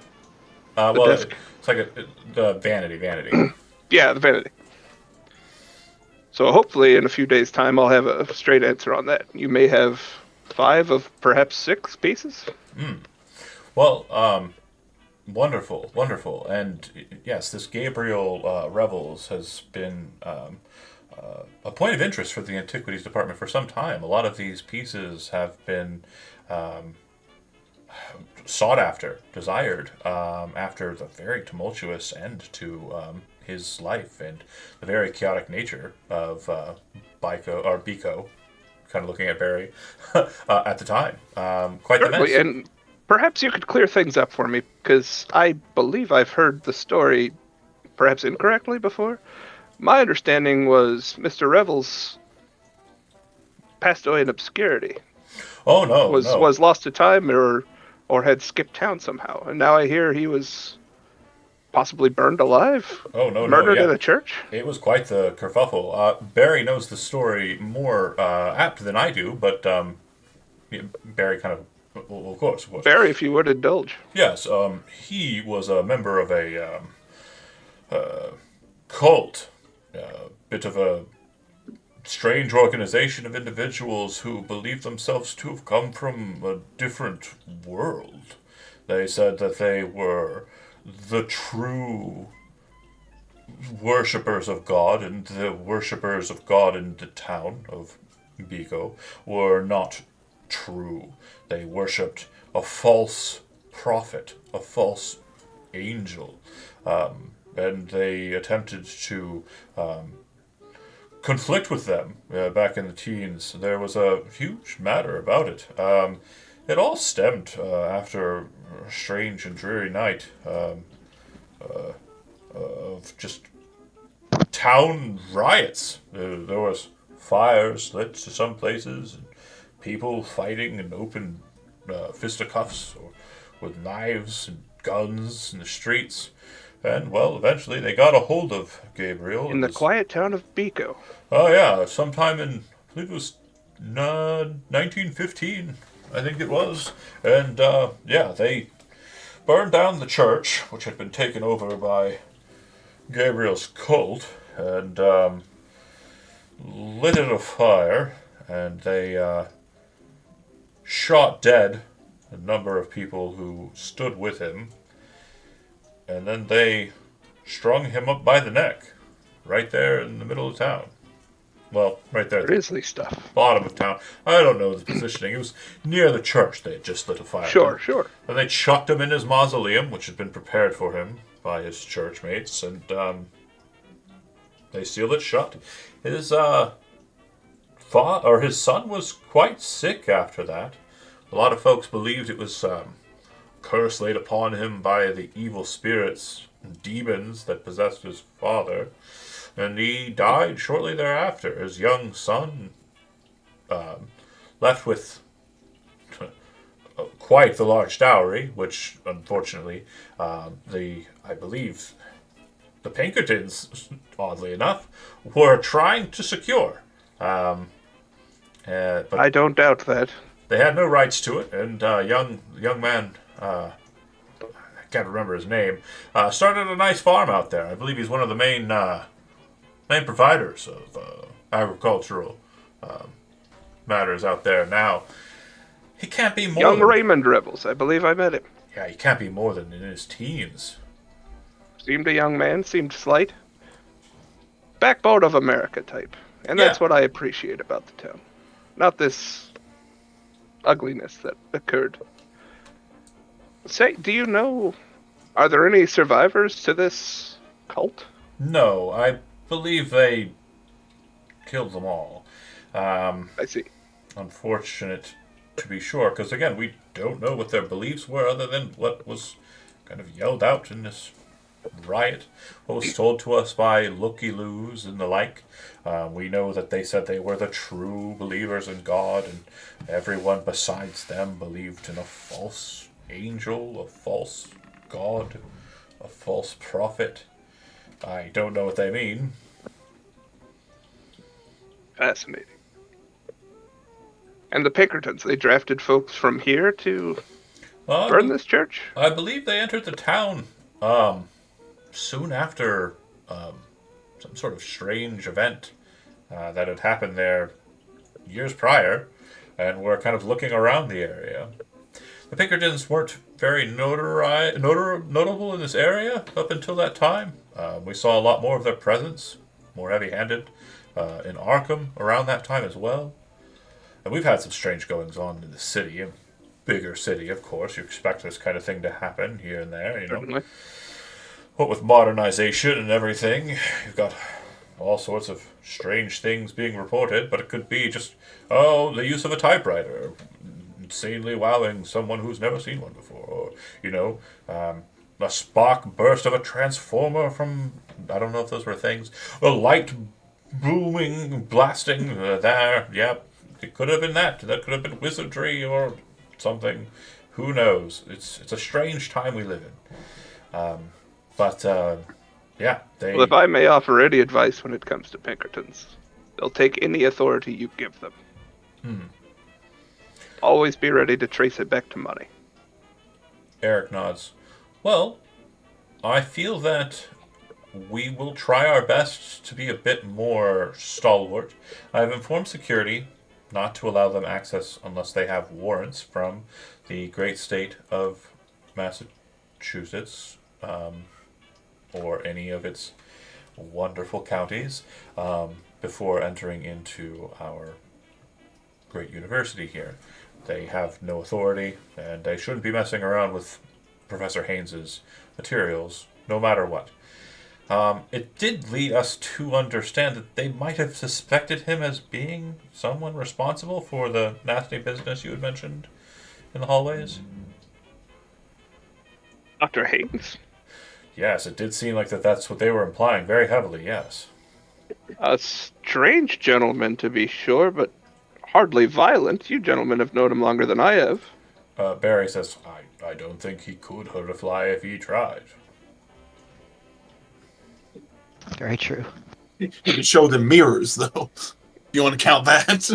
The Well, desk. it's like the vanity. Yeah, the vanity. So hopefully in a few days' time I'll have a straight answer on that. You may have 5 of perhaps 6 pieces. Well, wonderful. And yes, this Gabriel Revels has been a point of interest for the Antiquities Department for some time. A lot of these pieces have been sought after, desired, after the very tumultuous end to his life and the very chaotic nature of Biko, kind of looking at Barry, at the time. Quite the mess. And perhaps you could clear things up for me, because I believe I've heard the story perhaps incorrectly before. My understanding was Mr. Revels passed away in obscurity. Oh no, was lost to time or had skipped town somehow. And now I hear he was possibly burned alive? Oh, no, Murdered yeah. in a church? It was quite the kerfuffle. Barry knows the story more apt than I do, but Barry kind of, well, of course. Barry, if you would indulge. Yes, he was a member of a cult, bit of a strange organization of individuals who believed themselves to have come from a different world. They said that they were the true worshippers of God, and the worshippers of God in the town of Biko were not true. They worshipped a false prophet, a false angel, and they attempted to conflict with them back in the teens. There was a huge matter about it. It all stemmed after a strange and dreary night of just town riots. There was fires lit to some places, and people fighting in open fisticuffs or with knives and guns in the streets. And, well, eventually they got a hold of Gabriel. In the quiet town of Biko. Oh, yeah, sometime in, I believe it was 1915, I think it was. And, yeah, they burned down the church, which had been taken over by Gabriel's cult, and lit it afire, and they shot dead a number of people who stood with him, and then they strung him up by the neck, right there in the middle of town. Well, right there at the Grisly stuff. bottom of town. I don't know the positioning. It was near the church they had just lit a fire. Sure. And they chucked him in his mausoleum, which had been prepared for him by his church mates, and they sealed it shut. His his son was quite sick after that. A lot of folks believed it was curse laid upon him by the evil spirits and demons that possessed his father, and he died shortly thereafter. His young son left with quite the large dowry, which unfortunately I believe the Pinkertons, oddly enough, were trying to secure. But I don't doubt that. they had no rights to it, and young man, I can't remember his name, started a nice farm out there. I believe he's one of the main providers of agricultural matters out there now. He can't be more Young than, Raymond Rebels, I believe I met him. yeah, he can't be more than in his teens. Seemed a young man, seemed slight. Backbone of America type. And that's Yeah. what I appreciate about the town. Not this ugliness that occurred. Say, do you know, are there any survivors to this cult? No, I believe they killed them all. I see. Unfortunate to be sure, because again, we don't know what their beliefs were other than what was kind of yelled out in this riot, what was told to us by looky-loos and the like. We know that they said they were the true believers in God, and everyone besides them believed in a false angel, a false God, a false prophet. I don't know what they mean. Fascinating. And the Pinkertons, they drafted folks from here to burn this church? I believe they entered the town soon after some sort of strange event that had happened there years prior, and were kind of looking around the area. The Pinkertons weren't very notable in this area up until that time. We saw a lot more of their presence, more heavy-handed, in Arkham around that time as well. And we've had some strange goings on in the city, a bigger city, of course. You expect this kind of thing to happen here and there, you know. Certainly. What with modernization and everything, you've got all sorts of strange things being reported, but it could be just, the use of a typewriter, insanely wowing someone who's never seen one before, or, a spark burst of a transformer from, I don't know if those were things, a light booming, blasting there, yep. It could have been that. That could have been wizardry or something. Who knows? It's a strange time we live in. Yeah. Well, if I may offer any advice when it comes to Pinkertons, they'll take any authority you give them. Always be ready to trace it back to money. Eric nods. Well, I feel that we will try our best to be a bit more stalwart. I have informed security not to allow them access unless they have warrants from the great state of Massachusetts, or any of its wonderful counties, before entering into our great university here. They have no authority, and they shouldn't be messing around with Professor Haynes's materials, no matter what. It did lead us to understand that they might have suspected him as being someone responsible for the nasty business you had mentioned in the hallways. Dr. Haynes? Yes, it did seem like that's what they were implying very heavily, yes. A strange gentleman, to be sure, but hardly violent. You gentlemen have known him longer than I have. Barry says, I don't think he could hurt a fly if he tried. Very true. You can show them mirrors, though. You want to count that?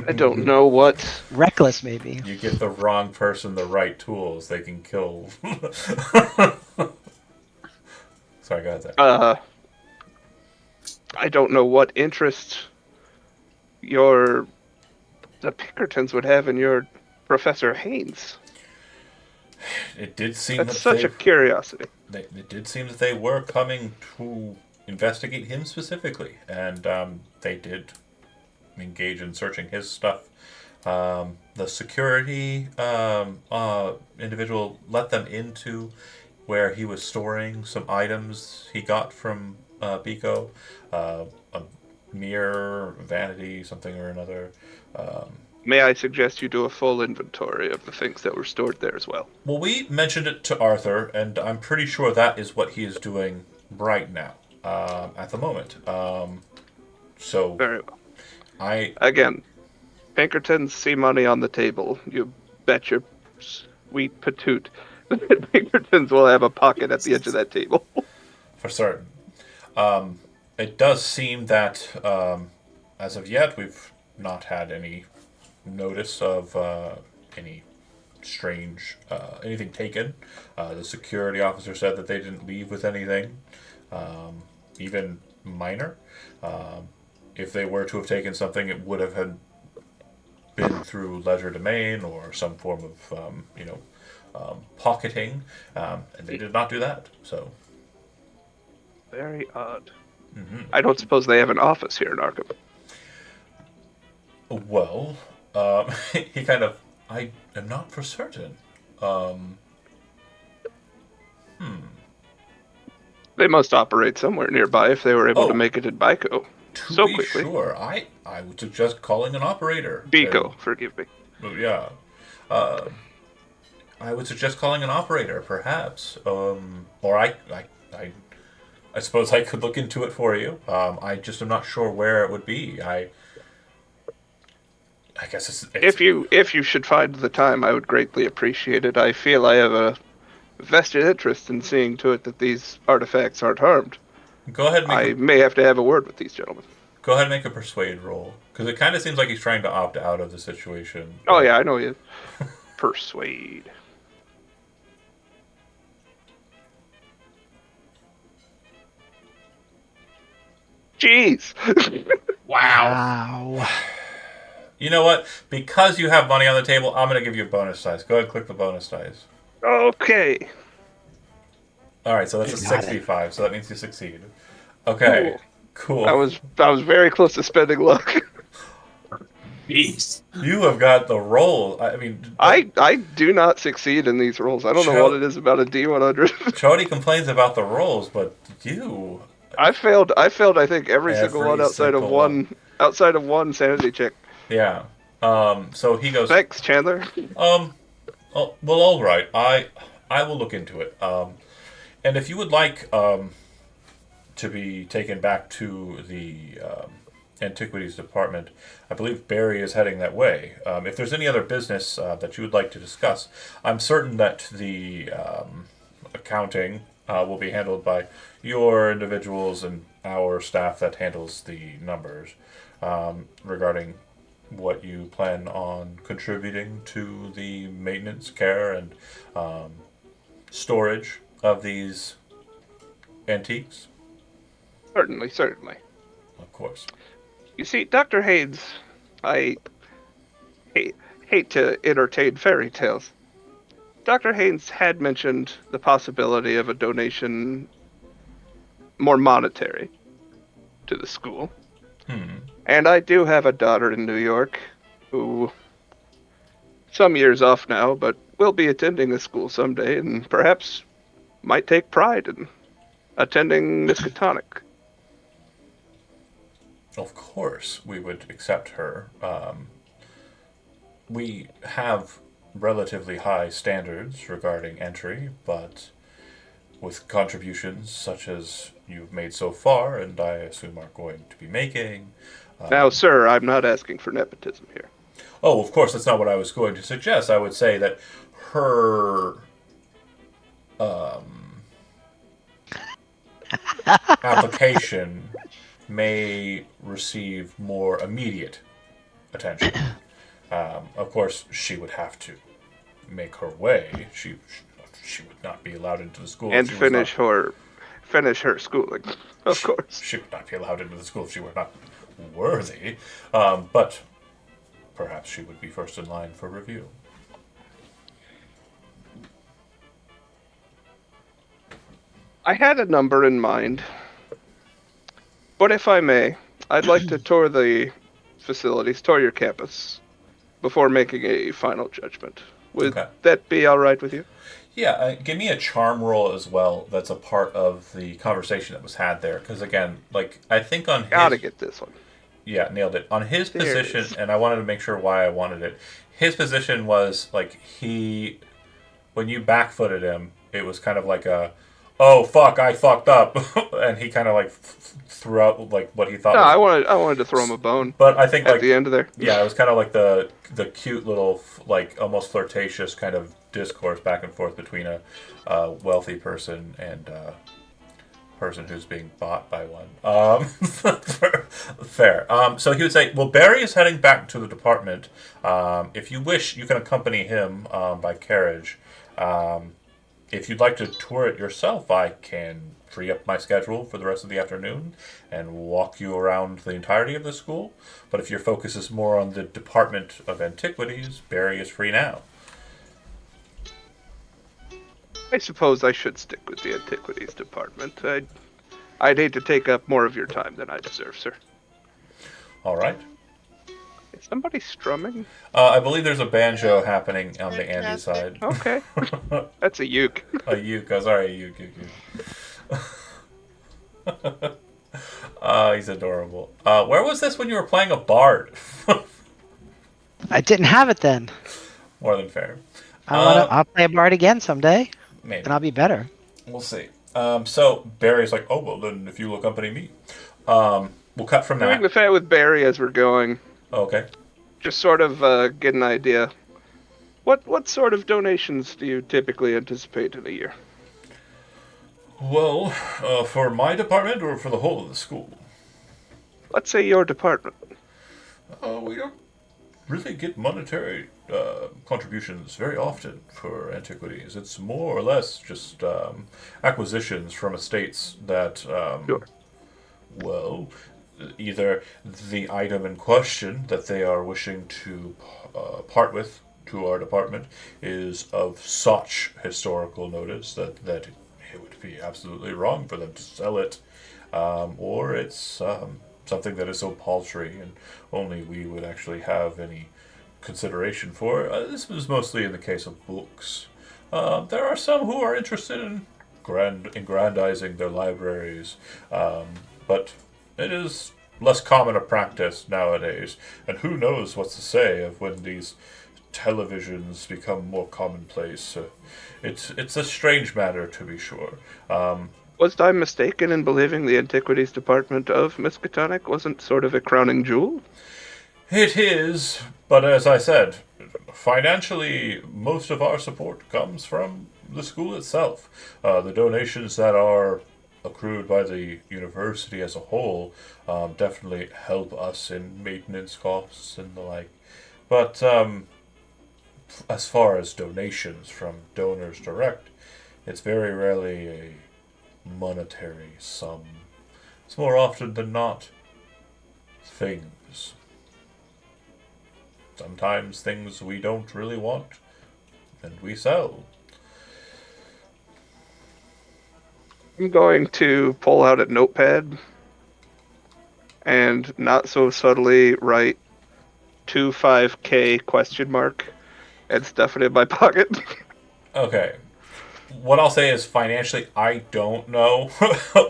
I don't know what. Reckless, maybe. You give the wrong person the right tools, they can kill. Sorry, go ahead, Zach. I don't know what interest the Pinkertons would have in your Professor Haynes. It did seem That's that such a curiosity. it did seem that they were coming to investigate him specifically, and they did engage in searching his stuff. The security individual let them into where he was storing some items he got from Biko. A mere vanity, something or another. May I suggest you do a full inventory of the things that were stored there as well? Well, we mentioned it to Arthur, and I'm pretty sure that is what he is doing right now, at the moment. So Very well. I Again, Pinkertons see money on the table. You bet your sweet patoot that Pinkertons will have a pocket at the edge of that table. for certain. It does seem that as of yet we've not had any notice of any strange anything taken. The security officer said that they didn't leave with anything, even minor. If they were to have taken something, it would have had been through leisure domain or some form of pocketing, and they did not do that. So Very odd. I don't suppose they have an office here in Arkham. well, he kind of. I am not for certain. They must operate somewhere nearby if they were able Oh. to make it in Byco To so be quickly. sure, I would suggest calling an operator. Bico, forgive me. Yeah. I would suggest calling an operator, perhaps. Or I suppose I could look into it for you. I just am not sure where it would be. I guess it's If you should find the time, I would greatly appreciate it. I feel I have a vested interest in seeing to it that these artifacts aren't harmed. go ahead and I may have to have a word with these gentlemen. go ahead and make a persuade roll, because it kind of seems like he's trying to opt out of the situation. Oh yeah, I know you. Persuade. Jeez. Wow. You know what? Because you have money on the table, I'm going to give you a bonus dice. Go ahead and click the bonus dice. Okay. All right, so that's a You got it. 65, so that means you succeed. Okay, cool. I was very close to spending luck. Jeez. You have got the roll. I mean, I do not succeed in these rolls. I don't know what it is about a D100. Chody complains about the rolls, but you. I failed I think every single Every one outside of single one sanity check. Yeah. So he goes. Thanks, Chandler. Oh, well, all right. I will look into it. And if you would like to be taken back to the antiquities department, I believe Barry is heading that way. If there's any other business that you would like to discuss, I'm certain that the accounting will be handled by your individuals and our staff that handles the numbers regarding what you plan on contributing to the maintenance, care, and storage of these antiques, Certainly. of course. You see, Dr. Haynes, I hate to entertain fairy tales. Dr. Haynes had mentioned the possibility of a donation, more monetary, to the school. And I do have a daughter in New York who, some years off now, but will be attending the school someday and perhaps might take pride in attending Miskatonic. Of course, we would accept her. We have relatively high standards regarding entry, but with contributions such as you've made so far, and I assume are going to be making. Now, sir, I'm not asking for nepotism here. Oh, of course, that's not what I was going to suggest. I would say that her application may receive more immediate attention. Of course, she would have to make her way. She would not be allowed into the school. And if she was finish her schooling, of course. She would not be allowed into the school if she were not worthy. But perhaps she would be first in line for review. I had a number in mind, but if I may, I'd like to tour the facilities, tour your campus, before making a final judgment. Would Okay. that be all right with you? Yeah, give me a charm roll as well. That's a part of the conversation that was had there. Because again, like I think on Gotta his, get this one. yeah, nailed it on his There it position, is. and I wanted to make sure why I wanted it. His position was like when you backfooted him, it was kind of like a, oh fuck, I fucked up, and he kind of like threw out like what he thought No, was. I wanted to throw him a bone But I think at like the end of there. yeah, it was kind of like the cute little like almost flirtatious kind of discourse back and forth between a wealthy person and a person who's being bought by one. Fair. So he would say, well, Barry is heading back to the department. If you wish, you can accompany him by carriage. If you'd like to tour it yourself, I can free up my schedule for the rest of the afternoon and walk you around the entirety of the school. But if your focus is more on the Department of Antiquities, Barry is free now. I suppose I should stick with the antiquities department. I'd hate to take up more of your time than I deserve, sir. All right. Is somebody strumming? I believe there's a banjo happening on the Andy side. Okay. That's a uke. A uke. Oh, sorry, a uke. He's adorable. Where was this when you were playing a bard? I didn't have it then. More than fair. I'll play a bard again someday, Maybe. and I'll be better. We'll see. So Barry's like, oh, well, then if you'll accompany me. We'll cut from Doing that. the fat with Barry as we're going. Okay. Just sort of get an idea. What sort of donations do you typically anticipate in a year? Well, for my department or for the whole of the school? Let's say your department. We don't really get monetary contributions very often for antiquities. It's more or less just acquisitions from estates that, Sure. well, either the item in question that they are wishing to part with to our department is of such historical notice that it would be absolutely wrong for them to sell it, or it's something that is so paltry and only we would actually have any consideration for. This was mostly in the case of books. There are some who are interested in aggrandizing their libraries, but it is less common a practice nowadays. And who knows what's to say of when these televisions become more commonplace. It's a strange matter, to be sure. Was I mistaken in believing the antiquities department of Miskatonic wasn't sort of a crowning jewel? It is, but as I said, financially, most of our support comes from the school itself. The donations that are accrued by the university as a whole definitely help us in maintenance costs and the like. But as far as donations from donors direct, it's very rarely a monetary sum. It's more often than not things. Sometimes things we don't really want and we sell. I'm going to pull out a notepad and not so subtly write 25K question mark and stuff it in my pocket. Okay. What I'll say is financially, I don't know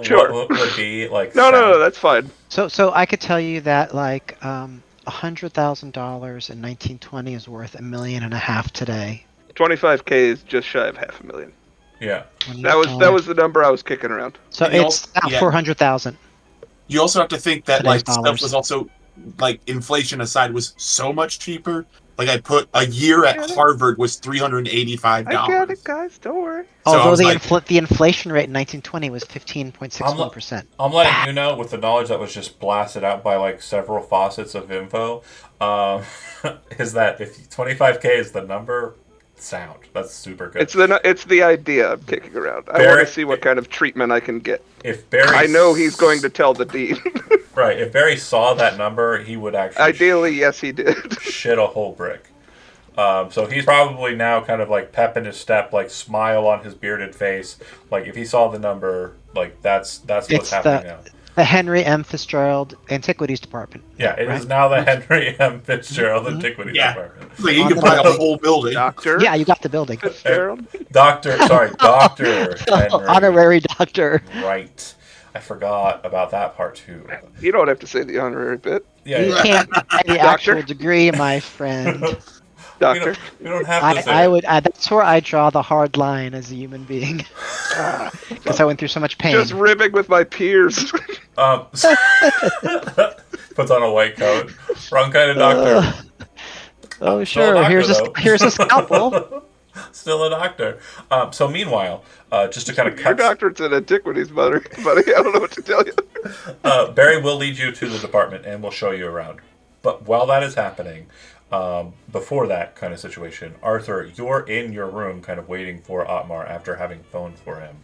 Sure. what would be like. No, that's fine. So I could tell you that like $100,000 in 1920 is worth $1.5 million today. 25K is just shy of $500,000. Yeah. That was the number I was kicking around. So And you it's also- about yeah. 400,000. You also have to think that Today's like dollars. stuff was also like inflation aside was so much cheaper. Like I put a year at I get it. Harvard was $385. I get it, guys. Don't worry. So I Although was the like- the inflation rate in 1920 was 15.61%. I'm letting you know with the knowledge that was just blasted out by like several faucets of info, is that if 25K is the number, sound. That's super good. It's the idea I'm kicking around. I Barry- want to see what kind of treatment I can get. If Barry, I know he's going to tell the dean. right. If Barry saw that number, he would actually Ideally, yes, he did. shit a whole brick. So he's probably now kind of like pep in his step, like smile on his bearded face. Like if he saw the number, like that's what's It's happening now. The Henry M. Fitzgerald Antiquities Department. Yeah, it is right? now the Henry M. Fitzgerald Mhm. Antiquities Yeah. Department. So you On can the buy a building. whole building. Doctor Yeah, you got the building. Fitzgerald. Doctor Henry. Honorary doctor. Right. I forgot about that part too. You don't have to say the honorary bit. Yeah, You yeah. can't buy the Doctor? actual degree, my friend. Doctor. We don't have to say I it. would. That's where I draw the hard line as a human being, Ah, because I went through so much pain. just ribbing with my peers. Puts on a white coat. Wrong kind of doctor. Oh, Still a sure. doctor, Here's though. here's a scalpel. Still a doctor. So meanwhile, just to kind of Your cut, doctorate's in antiquities, buddy. I don't know what to tell you. Barry will lead you to the department and will show you around. But while that is happening, before that kind of situation, Arthur, you're in your room, kind of waiting for Otmar after having phoned for him.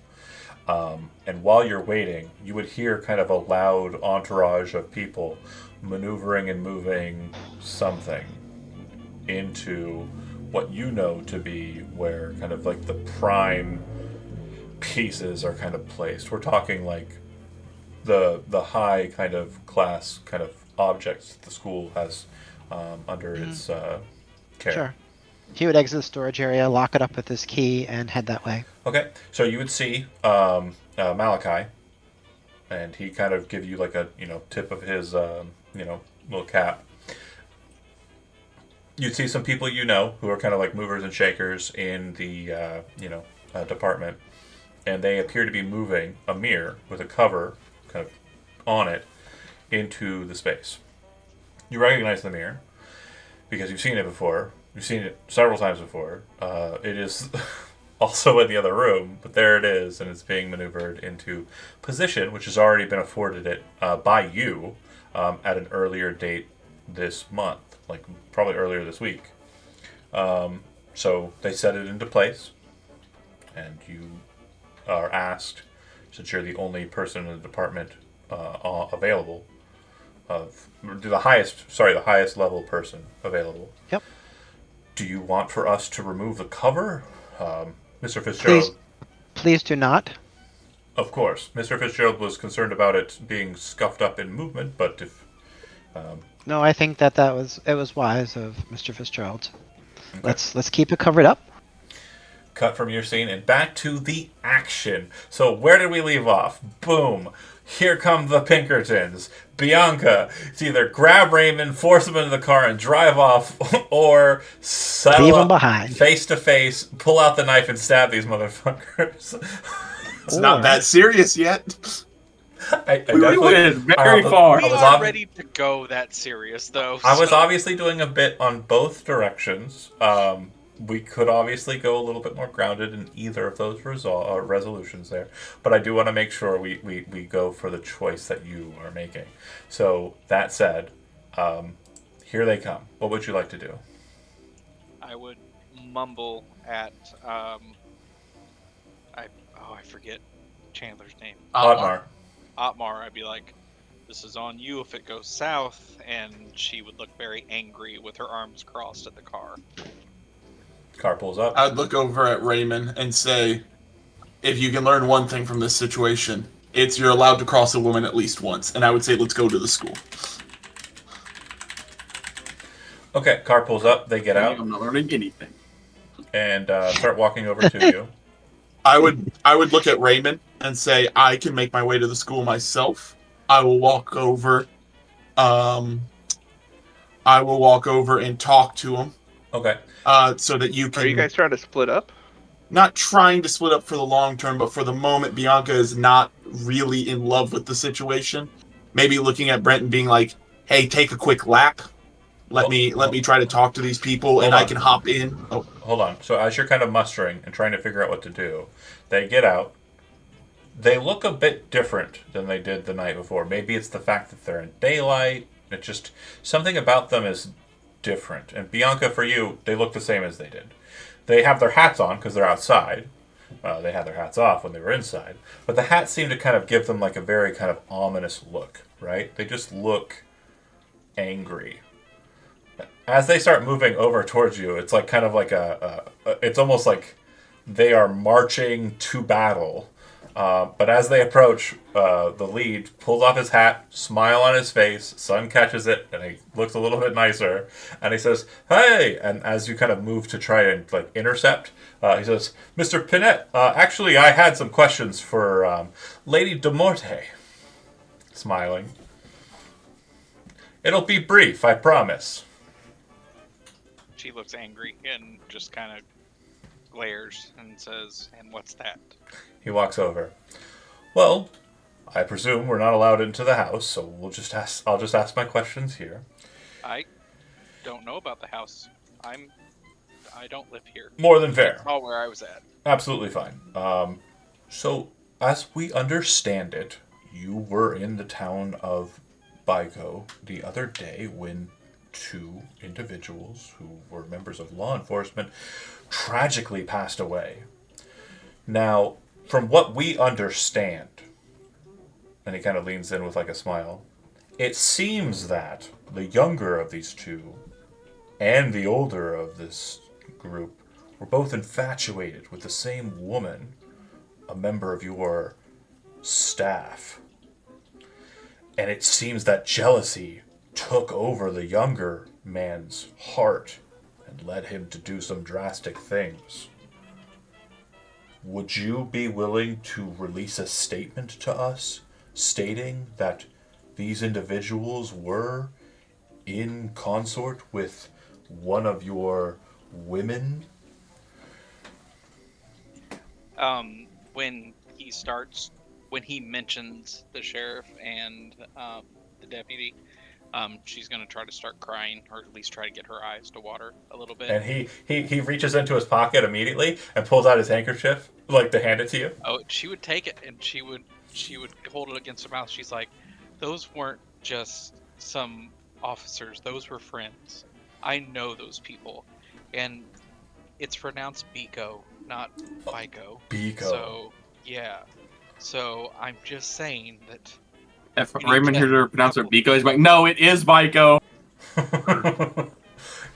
And while you're waiting, you would hear kind of a loud entourage of people maneuvering and moving something into what you know to be where kind of like the prime pieces are kind of placed. We're talking like the high kind of class kind of objects that the school has under its care. Sure. He would exit the storage area, lock it up with his key, and head that way. Okay, so you would see Malachi, and he kind of give you like a tip of his little cap. You'd see some people who are kind of like movers and shakers in the department, and they appear to be moving a mirror with a cover kind of on it into the space. You recognize the mirror because you've seen it before. You've seen it several times before. It is also in the other room, but there it is, and it's being maneuvered into position, which has already been afforded it by you at an earlier date this month, like probably earlier this week. So they set it into place, and you are asked, since you're the only person in the department available, the highest level person available. Yep. Do you want for us to remove the cover? Mr. Fitzgerald. Please do not. Of course. Mr. Fitzgerald was concerned about it being scuffed up in movement, but if... No, I think it was wise of Mr. Fitzgerald. Okay. Let's keep it covered up. Cut from your scene and back to the action. So where did we leave off? Boom. Here come the Pinkertons. Bianca, it's either grab Raymond, force him into the car, and drive off, or settle Leave him up behind. face to face, pull out the knife, and stab these motherfuckers. It's not that serious yet. I We definitely went very far. We was are ob- ready to go that serious, though. I was so- obviously doing a bit on both directions. We could obviously go a little bit more grounded in either of those resolutions there, but I do want to make sure we go for the choice that you are making. So that said, here they come. What would you like to do? I would mumble at I forget Chandler's name. Otmar. Otmar. I'd be like, "This is on you if it goes south," and she would look very angry with her arms crossed at the car. Car pulls up. I'd look over at Raymond and say, if you can learn one thing from this situation, it's you're allowed to cross a woman at least once. And I would say, let's go to the school. Okay, car pulls up. They get out I'm not learning anything. and start walking over to you. I would look at Raymond and say, I can make my way to the school myself. I will walk over. I will walk over and talk to him. Okay. So that you can. Are you guys trying to split up? Not trying to split up for the long term, but for the moment, Bianca is not really in love with the situation. Maybe looking at Brent and being like, "Hey, take a quick lap. Let me try to talk to these people, and I can hop in." Oh, Hold on. So as you're kind of mustering and trying to figure out what to do, they get out. They look a bit different than they did the night before. Maybe it's the fact that they're in daylight. It's just something about them is different. And Bianca, for you, they look the same as they did. They have their hats on because they're outside. They had their hats off when they were inside. But the hats seem to kind of give them like a very kind of ominous look, right? They just look angry. As they start moving over towards you, it's like kind of like it's almost like they are marching to battle. But as they approach, the lead pulls off his hat, smile on his face, sun catches it, and he looks a little bit nicer. And he says, "Hey!" And as you kind of move to try and like intercept, he says, "Mr. Pinette, actually, I had some questions for Lady de Morte." Smiling. "It'll be brief, I promise." She looks angry and just kind of glares and says, "And what's that?" He walks over. "Well, I presume we're not allowed into the house, so I'll just ask my questions here." I don't know about the house. I don't live here. More than fair. That's all where I was at. Absolutely fine. So, as we understand it, you were in the town of Bigo the other day when two individuals who were members of law enforcement tragically passed away. Now, from what we understand, and he kind of leans in with like a smile, it seems that the younger of these two and the older of this group were both infatuated with the same woman, a member of your staff. And it seems that jealousy took over the younger man's heart and led him to do some drastic things. Would you be willing to release a statement to us stating that these individuals were in consort with one of your women? When he mentions the sheriff and the deputy, she's going to try to start crying, or at least try to get her eyes to water a little bit. And he reaches into his pocket immediately and pulls out his handkerchief, like to hand it to you. Oh, she would take it, and she would hold it against her mouth. She's like, "Those weren't just some officers. Those were friends. I know those people." And it's pronounced Biko, not Biko. Biko. So, yeah. So, I'm just saying that... If Raymond hears her pronounce it Biko, he's like, "No, it is Biko."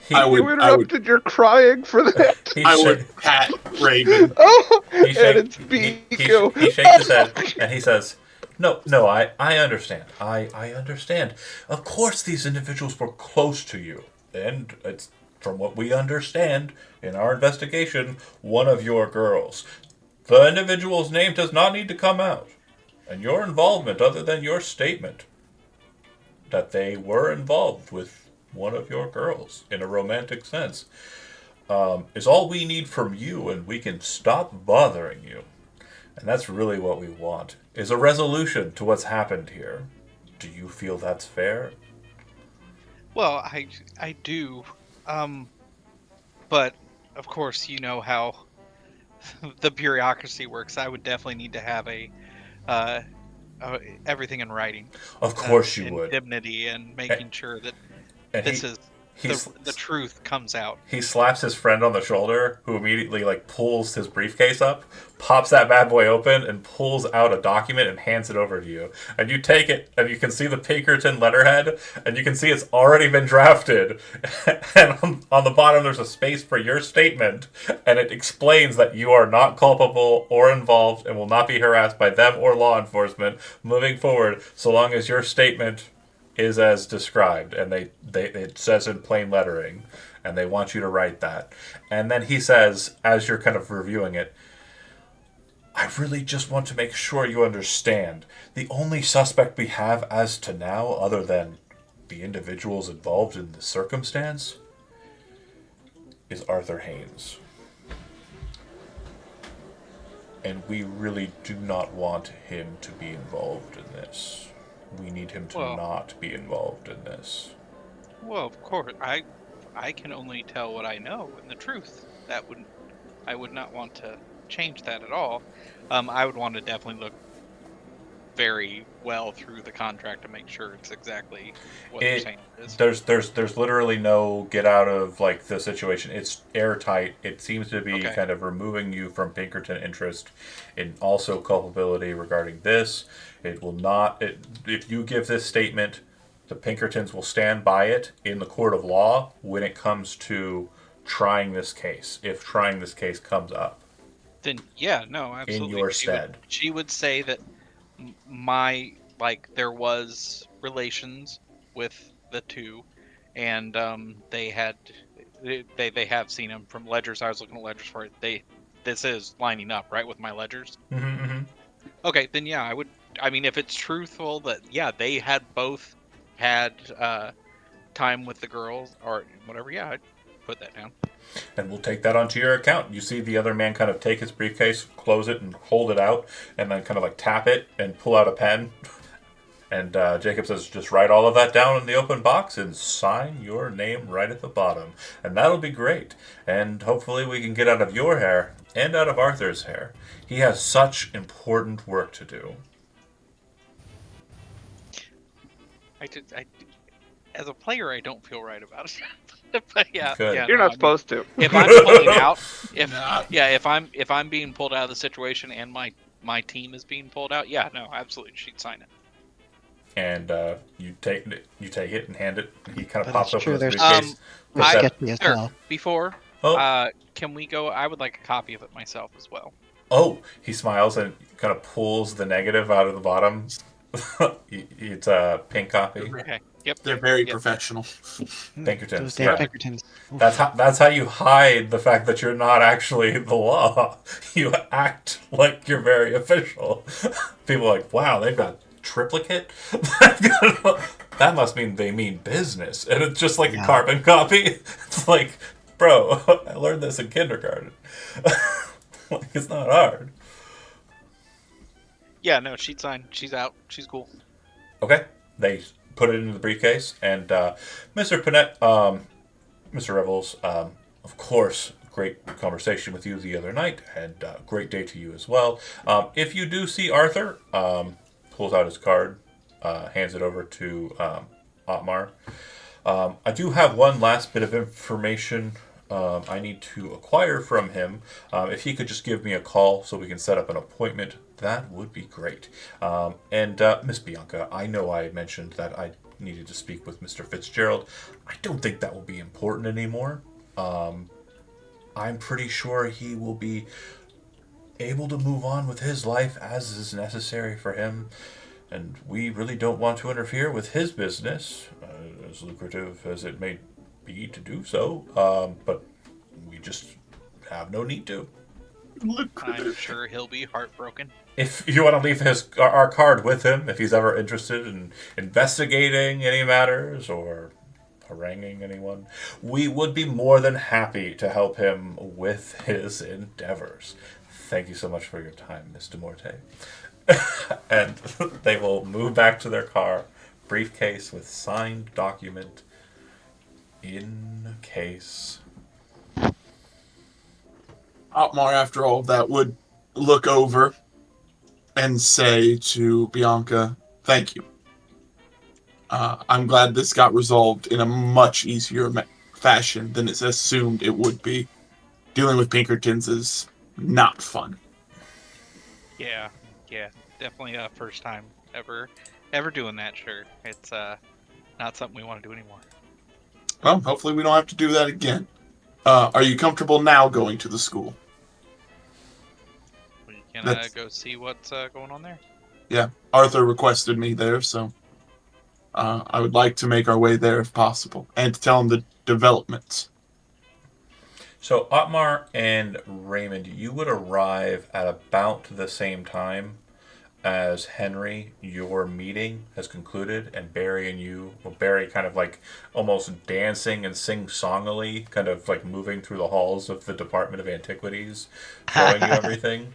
You interrupted your crying for that. I would pat Raymond. Oh, and it's Biko. He shakes his head and he says, No, I understand. I understand. Of course these individuals were close to you. And it's, from what we understand in our investigation, one of your girls. The individual's name does not need to come out. And your involvement, other than your statement that they were involved with one of your girls in a romantic sense, is all we need from you, and we can stop bothering you. And that's really what we want, is a resolution to what's happened here. Do you feel that's fair? Well, I do. But, of course, you know how the bureaucracy works. I would definitely need to have everything in writing. Of course you would. Indemnity and making sure that the truth comes out. He slaps his friend on the shoulder, who immediately pulls his briefcase up, pops that bad boy open, and pulls out a document and hands it over to you. And you take it, and you can see the Pinkerton letterhead, and you can see it's already been drafted. And on the bottom, there's a space for your statement, and it explains that you are not culpable or involved and will not be harassed by them or law enforcement moving forward, so long as your statement is as described, and it says in plain lettering, and they want you to write that. And then he says, as you're kind of reviewing it, I really just want to make sure you understand. The only suspect we have as to now, other than the individuals involved in the circumstance, is Arthur Haynes. And we really do not want him to be involved in this. We need him to not be involved in this. Well, of course, I can only tell what I know and the truth. I would not want to change that at all. I would want to definitely look very well through the contract to make sure it's exactly what they're saying it is. There's literally no get out of the situation. It's airtight. It seems to be kind of removing you from Pinkerton interest and also culpability regarding this. It will not. If you give this statement, the Pinkertons will stand by it in the court of law when it comes to trying this case. If trying this case comes up. Then yeah, no, absolutely. in your stead. She would say that there was relations with the two, and they have seen him from ledgers. I was looking at ledgers for it. This is lining up right with my ledgers. Mm-hmm. Okay, then yeah, I would. I mean, if it's truthful that yeah they had both had time with the girls or whatever, yeah, I'd put that down. And we'll take that onto your account. You see the other man kind of take his briefcase, close it, and hold it out, and then kind of like tap it and pull out a pen. And Jacob says, just write all of that down in the open box and sign your name right at the bottom. And that'll be great. And hopefully we can get out of your hair and out of Arthur's hair. He has such important work to do. As a player, I don't feel right about it. But yeah, Good. yeah, You're no, not supposed to. If I'm pulling out, Nah. if I'm being pulled out of the situation and my team is being pulled out, yeah, no, absolutely, she'd sign it. And you take it and hand it. He kind of But pops it's open true, his there's- briefcase. It's I- sketchy as Sure. well. Before, Oh. can we go? I would like a copy of it myself as well. Oh, he smiles and kind of pulls the negative out of the bottom. It's a pink copy. Okay. Yep. They're very Yep. professional. Pinkertons. Those damn Yeah. Pinkertons. That's how you hide the fact that you're not actually the law. You act like you're very official. People are like, wow, they've got triplicate? That must mean they mean business. And it's just like a Yeah. carbon copy. It's like, bro, I learned this in kindergarten. Like, it's not hard. Yeah, no, she'd sign. She's out. She's cool. Okay. They put it into the briefcase, and Mr. Panett, Mr. Revels, of course, great conversation with you the other night, and great day to you as well. If you do see Arthur, pulls out his card, hands it over to Otmar. I do have one last bit of information I need to acquire from him. If he could just give me a call so we can set up an appointment, that would be great. And Miss Bianca, I know I mentioned that I needed to speak with Mr. Fitzgerald. I don't think that will be important anymore. I'm pretty sure he will be able to move on with his life as is necessary for him. And we really don't want to interfere with his business, as lucrative as it may be to do so. But we just have no need to. I'm sure he'll be heartbroken. If you want to leave our card with him, if he's ever interested in investigating any matters or haranguing anyone, we would be more than happy to help him with his endeavors. Thank you so much for your time, Mr. Morte. And they will move back to their car, briefcase with signed document in case. Otmar, after all of that, would look over and say to Bianca, thank you. I'm glad this got resolved in a much easier fashion than it's assumed it would be. Dealing with Pinkertons is not fun. Yeah, definitely first time ever doing that. Sure, it's not something we want to do anymore. Well, hopefully we don't have to do that again. Are you comfortable now going to the school? We can go see what's going on there. Yeah, Arthur requested me there, so I would like to make our way there if possible, and to tell him the developments. So Otmar and Raymond, you would arrive at about the same time as Henry. Your meeting has concluded, and Barry and you, well, Barry kind of like almost dancing and sing-songily, kind of like moving through the halls of the Department of Antiquities, showing you everything.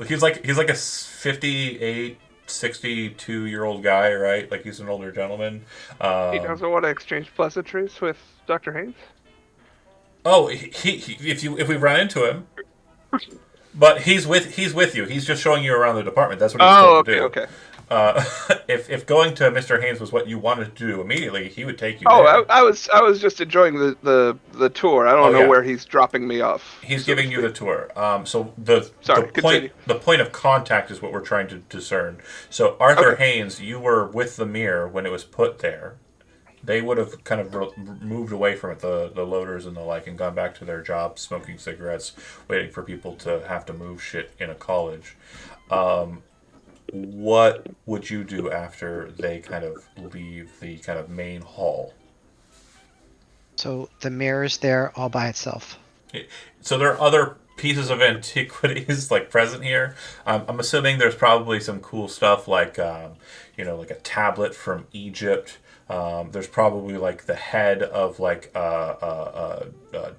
He's like a 58, 62-year-old guy, right? Like he's an older gentleman. He doesn't want to exchange pleasantries with Dr. Haynes? Oh, he if we run into him, but he's with you. He's just showing you around the department. That's what he's told to do. Okay. If going to Mr. Haynes was what you wanted to do immediately, he would take you. Oh, there. I was just enjoying the tour. I don't know yeah. where he's dropping me off. He's so to giving you the speak. tour. So the Continue. point of contact is what we're trying to discern. So Arthur Okay. Haynes, you were with the mirror when it was put there. They would have kind of moved away from it, the loaders and the like, and gone back to their jobs, smoking cigarettes, waiting for people to have to move shit in a college. What would you do after they kind of leave the kind of main hall? So the mirror's there all by itself. So there are other pieces of antiquities like present here. I'm assuming there's probably some cool stuff like like a tablet from Egypt. There's probably like the head of like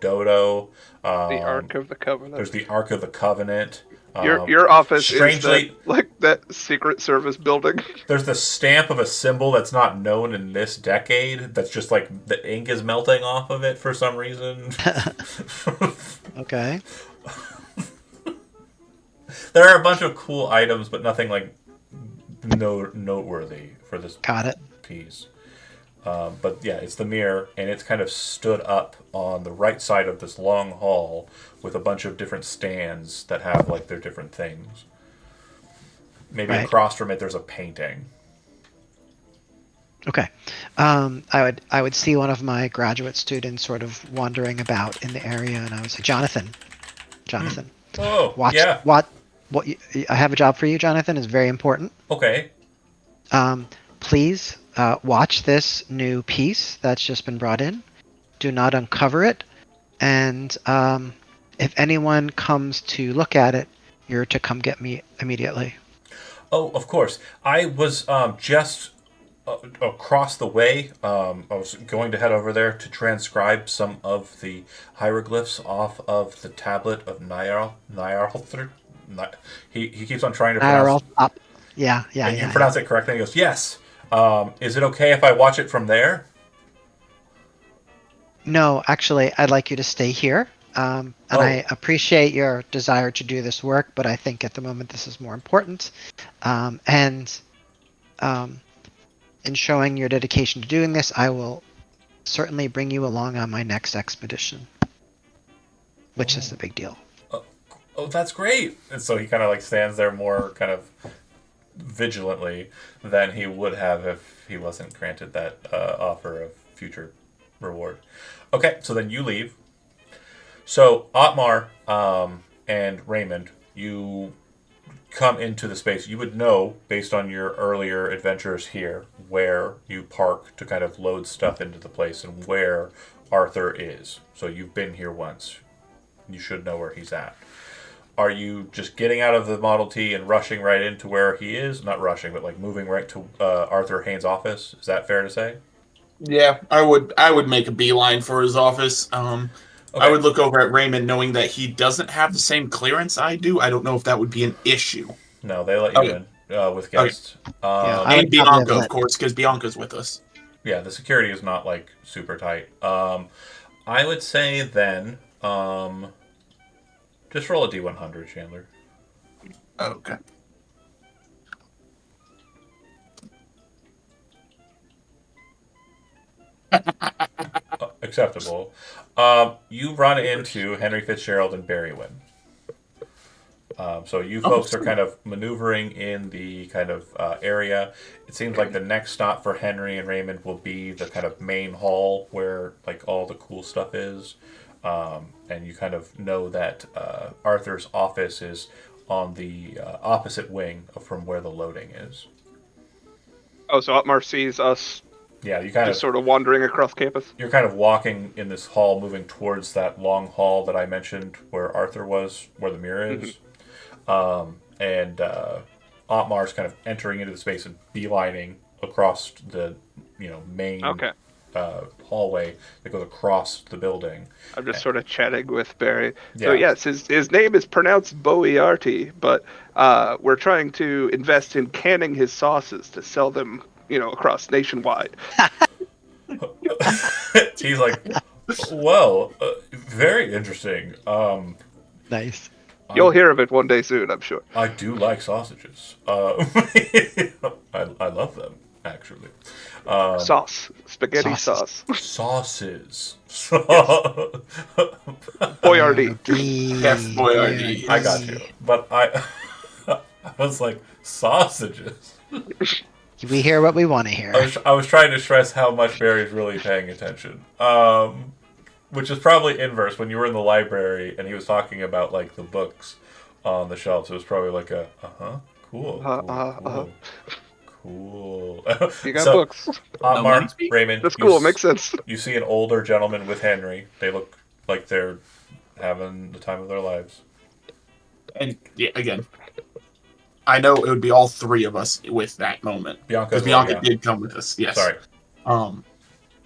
Dodo. The Ark of the Covenant. There's the Ark of the Covenant. Your office strangely, is that Secret Service building. There's the stamp of a symbol that's not known in this decade. That's just like the ink is melting off of it for some reason. Okay. There are a bunch of cool items, but nothing like noteworthy for this Got it. piece. But yeah, it's the mirror, and it's kind of stood up on the right side of this long hall with a bunch of different stands that have like their different things. Maybe Right. across from it, there's a painting. Okay. I would see one of my graduate students sort of wandering about in the area, and I would say, Jonathan. Oh, Watch. yeah. I have a job for you, Jonathan. It's very important. Okay. Please watch this new piece that's just been brought in. Do not uncover it, and if anyone comes to look at it, you're to come get me immediately. Oh, of course. I was just across the way. I was going to head over there to transcribe some of the hieroglyphs off of the tablet of Nyarlathotep. He keeps on trying to pronounce. Yeah. And you pronounce it correctly. He goes, yes. Is it okay if I watch it from there? No, actually, I'd like you to stay here. And I appreciate your desire to do this work, but I think at the moment this is more important. In showing your dedication to doing this, I will certainly bring you along on my next expedition, which is the big deal. Oh, that's great. And so he kind of like stands there more kind of vigilantly than he would have if he wasn't granted that offer of future reward. Okay, so then you leave. So Otmar and Raymond, you come into the space. You would know, based on your earlier adventures here, where you park to kind of load stuff into the place and where Arthur is. So you've been here once. You should know where he's at. Are you just getting out of the Model T and rushing right into where he is? Not rushing, but like moving right to Arthur Haynes' office? Is that fair to say? Yeah, I would make a beeline for his office. Okay. I would look over at Raymond, knowing that he doesn't have the same clearance I do. I don't know if that would be an issue. No, they let you in with guests. Yeah, I And would Bianca, probably of let- course, because Bianca's with us. Yeah, the security is not like super tight. I would say then, just roll a D100, Chandler. Okay. Acceptable. You run into Henry Fitzgerald and Barry Wynn. So you folks are kind of maneuvering in the kind of area. It seems like the next stop for Henry and Raymond will be the kind of main hall where like all the cool stuff is. And you kind of know that Arthur's office is on the opposite wing from where the loading is. Oh, so Otmar sees us Yeah, you kind just of sort of wandering across campus. you're kind of walking in this hall, moving towards that long hall that I mentioned where Arthur was, where the mirror is. And Otmar's kind of entering into the space and beelining across the main hallway that goes across the building. I'm just sort of chatting with Barry. So Yeah. yes, his name is pronounced Boiarty, but we're trying to invest in canning his sauces to sell them, across nationwide. He's like, well, very interesting. Nice. You'll hear of it one day soon, I'm sure. I do like sausages. I love them, actually. Sauce. Spaghetti Sauces. sauce. Sauces. Boiarty. Yes, Boiardi. I got you. But I was like, sausages? We hear what we want to hear. I was trying to stress how much Barry's really paying attention. Which is probably inverse. When you were in the library and he was talking about like the books on the shelves, it was probably like a cool, cool. You got So, books. No Mark, money speak? Raymond, That's cool. Makes sense. You see an older gentleman with Henry. They look like they're having the time of their lives. And yeah, again, I know it would be all three of us with that moment. Bianca, Because as well, Bianca did come with us. Yes. Sorry.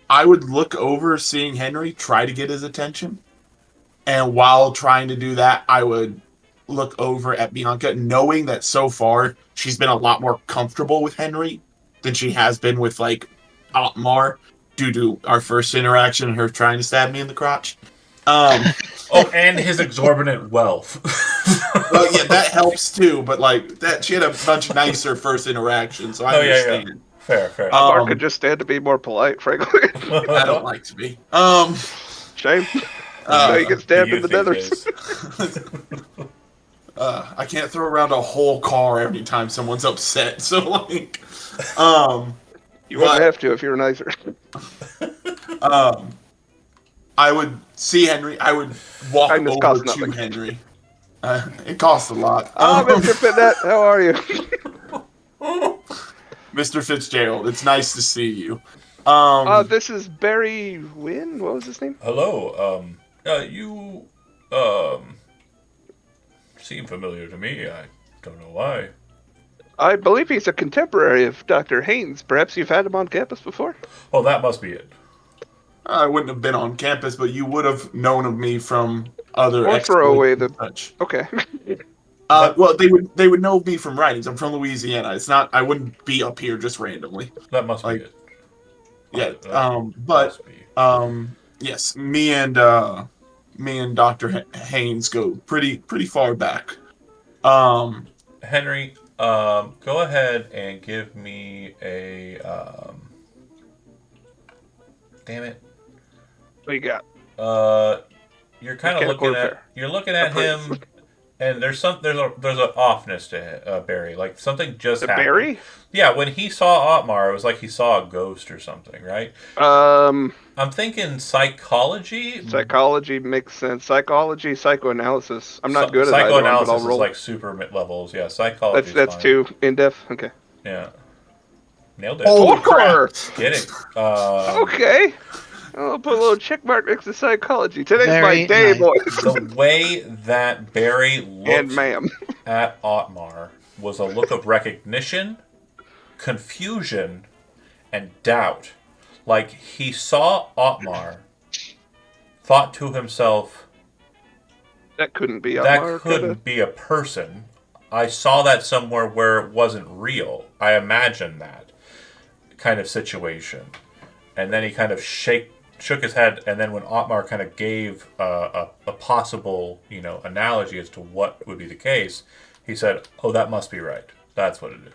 I would look over seeing Henry, try to get his attention. And while trying to do that, I would look over at Bianca, knowing that so far she's been a lot more comfortable with Henry than she has been with, like, Otmar, due to our first interaction and her trying to stab me in the crotch. And his exorbitant wealth. Well, yeah, that helps too, but, like, that she had a much nicer first interason, so I understand. Yeah. Fair. Mark could just stand to be more polite, frankly. I don't like to be. Shame. Now you get stabbed in the Youth nethers. these I can't throw around a whole car every time someone's upset. So like, You wouldn't have to if you were nicer. I would see Henry. I would walk Kindness over costs to nothing. Henry. It costs a lot. Oh, Mr. Finette, how are you? Mr. Fitzgerald, it's nice to see you. This is Barry Wynn. What was his name? Hello. You seem familiar to me. I don't know why. I believe he's a contemporary of Dr. Haynes. Perhaps you've had him on campus before? Oh, that must be it. I wouldn't have been on campus, but you would have known of me from other. Or throw away the. Such. Okay. Well, they would know me from writings. I'm from Louisiana. It's not. I wouldn't be up here just randomly. That must Like, be it. Yeah. That But must be. yes, me and Dr. Haynes go pretty far back. Henry, go ahead and give me a. Damn it. What you got? You're kind of Mechanical looking at. repair. You're looking at him, and there's an offness to Barry. Like something just happened. Barry? Yeah, when he saw Otmar, it was like he saw a ghost or something, right? I'm thinking psychology. Psychology makes sense. Psychology, psychoanalysis. I'm not good at either one, but Psychoanalysis I'll roll. is like super levels. Yeah, psychology. That's fine. too in depth. Okay. Yeah, nailed it. Oh, Four. Get it? Okay. I'll put a little check mark next to psychology. Today's Very my day, nice. boys. The way that Barry And looked ma'am. at Otmar was a look of recognition, confusion, and doubt. Like he saw Otmar, thought to himself, That couldn't be that Otmar, couldn't be a person. I saw that somewhere where it wasn't real. I imagined that kind of situation. And then he kind of shook his head, and then when Otmar kind of gave a possible, analogy as to what would be the case, he said, "Oh, that must be right. That's what it is."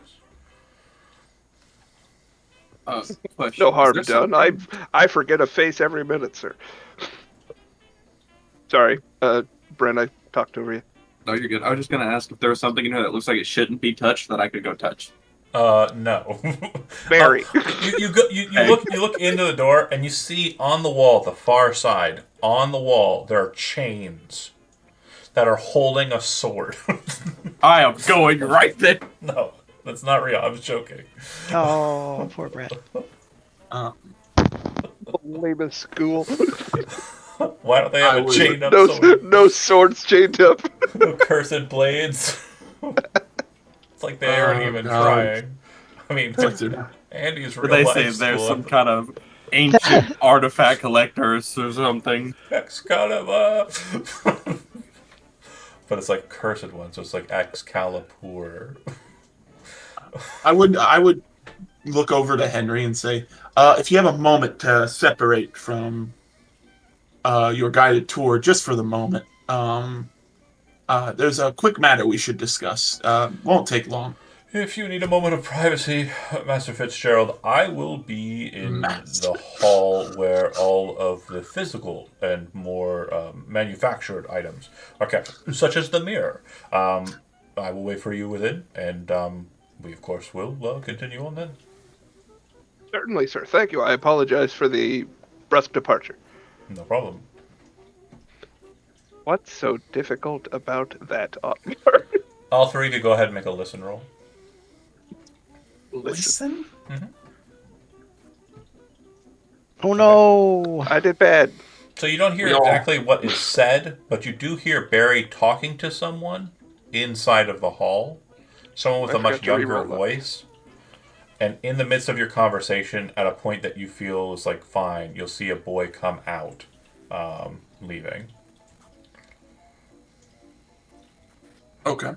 Question. No harm Is there done. something- I forget a face every minute, sir. Sorry, Brent, I talked over you. No, you're good. I was just gonna ask if there was something in here that looks like it shouldn't be touched that I could go touch. No. Barry. You look into the door and you see on the wall, the far side, on the wall, there are chains that are holding a sword. I am going right there. No, that's not real. I was joking. Oh, poor Brett. Lame school. Why don't they have I a would- chained up sword? No swords chained up. No cursed blades. It's like they aren't Oh, even God. trying. I mean, Dude, Andy's But real they life say there's school. some kind of ancient artifact collectors or something. Excalibur. But it's like cursed one, so it's like Excalibur. I would look over to Henry and say, if you have a moment to separate from your guided tour, just for the moment, there's a quick matter we should discuss. Won't take long. If you need a moment of privacy, Master Fitzgerald, I will be in Master. the hall where all of the physical and more manufactured items are kept, such as the mirror. I will wait for you within, and we, of course, will continue on then. Certainly, sir. Thank you. I apologize for the brusque departure. No problem. What's so difficult about that, Otmar? All three of you go ahead and make a listen roll. Listen. Listen? Oh no! I did bad. So you don't hear We all- exactly what is said, but you do hear Barry talking to someone inside of the hall. Someone with I a much forgot to younger re-roll that. voice. And in the midst of your conversation, at a point that you feel is like fine, you'll see a boy come out, leaving. Okay.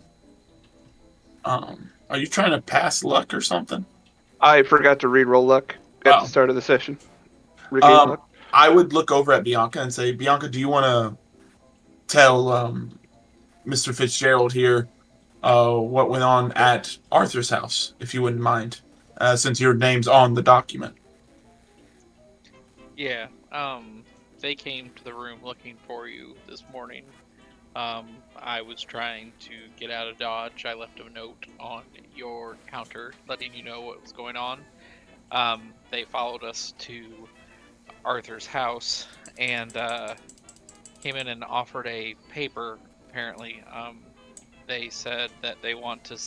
Are you trying to pass luck or something? I forgot to re-roll luck at Oh. the start of the session. Regain Um, luck. I would look over at Bianca and say, Bianca, do you want to tell Mr. Fitzgerald here what went on at Arthur's house, if you wouldn't mind, since your name's on the document? Yeah. They came to the room looking for you this morning. I was trying to get out of Dodge. I left a note on your counter letting you know what was going on. They followed us to Arthur's house and came in and offered a paper, apparently. They said that they want to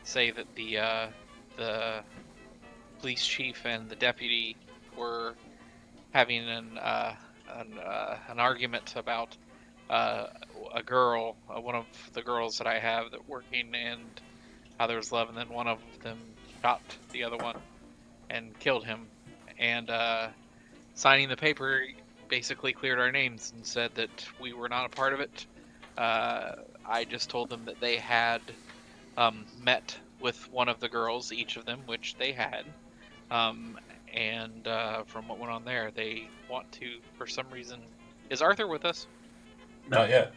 say that the police chief and the deputy were having an argument about a girl, one of the girls that I have that working, and how there was love, and then one of them shot the other one and killed him. And signing the paper basically cleared our names and said that we were not a part of it. I just told them that they had met with one of the girls, each of them, which they had. And from what went on there, they want to, for some reason... Is Arthur with us? Not yet.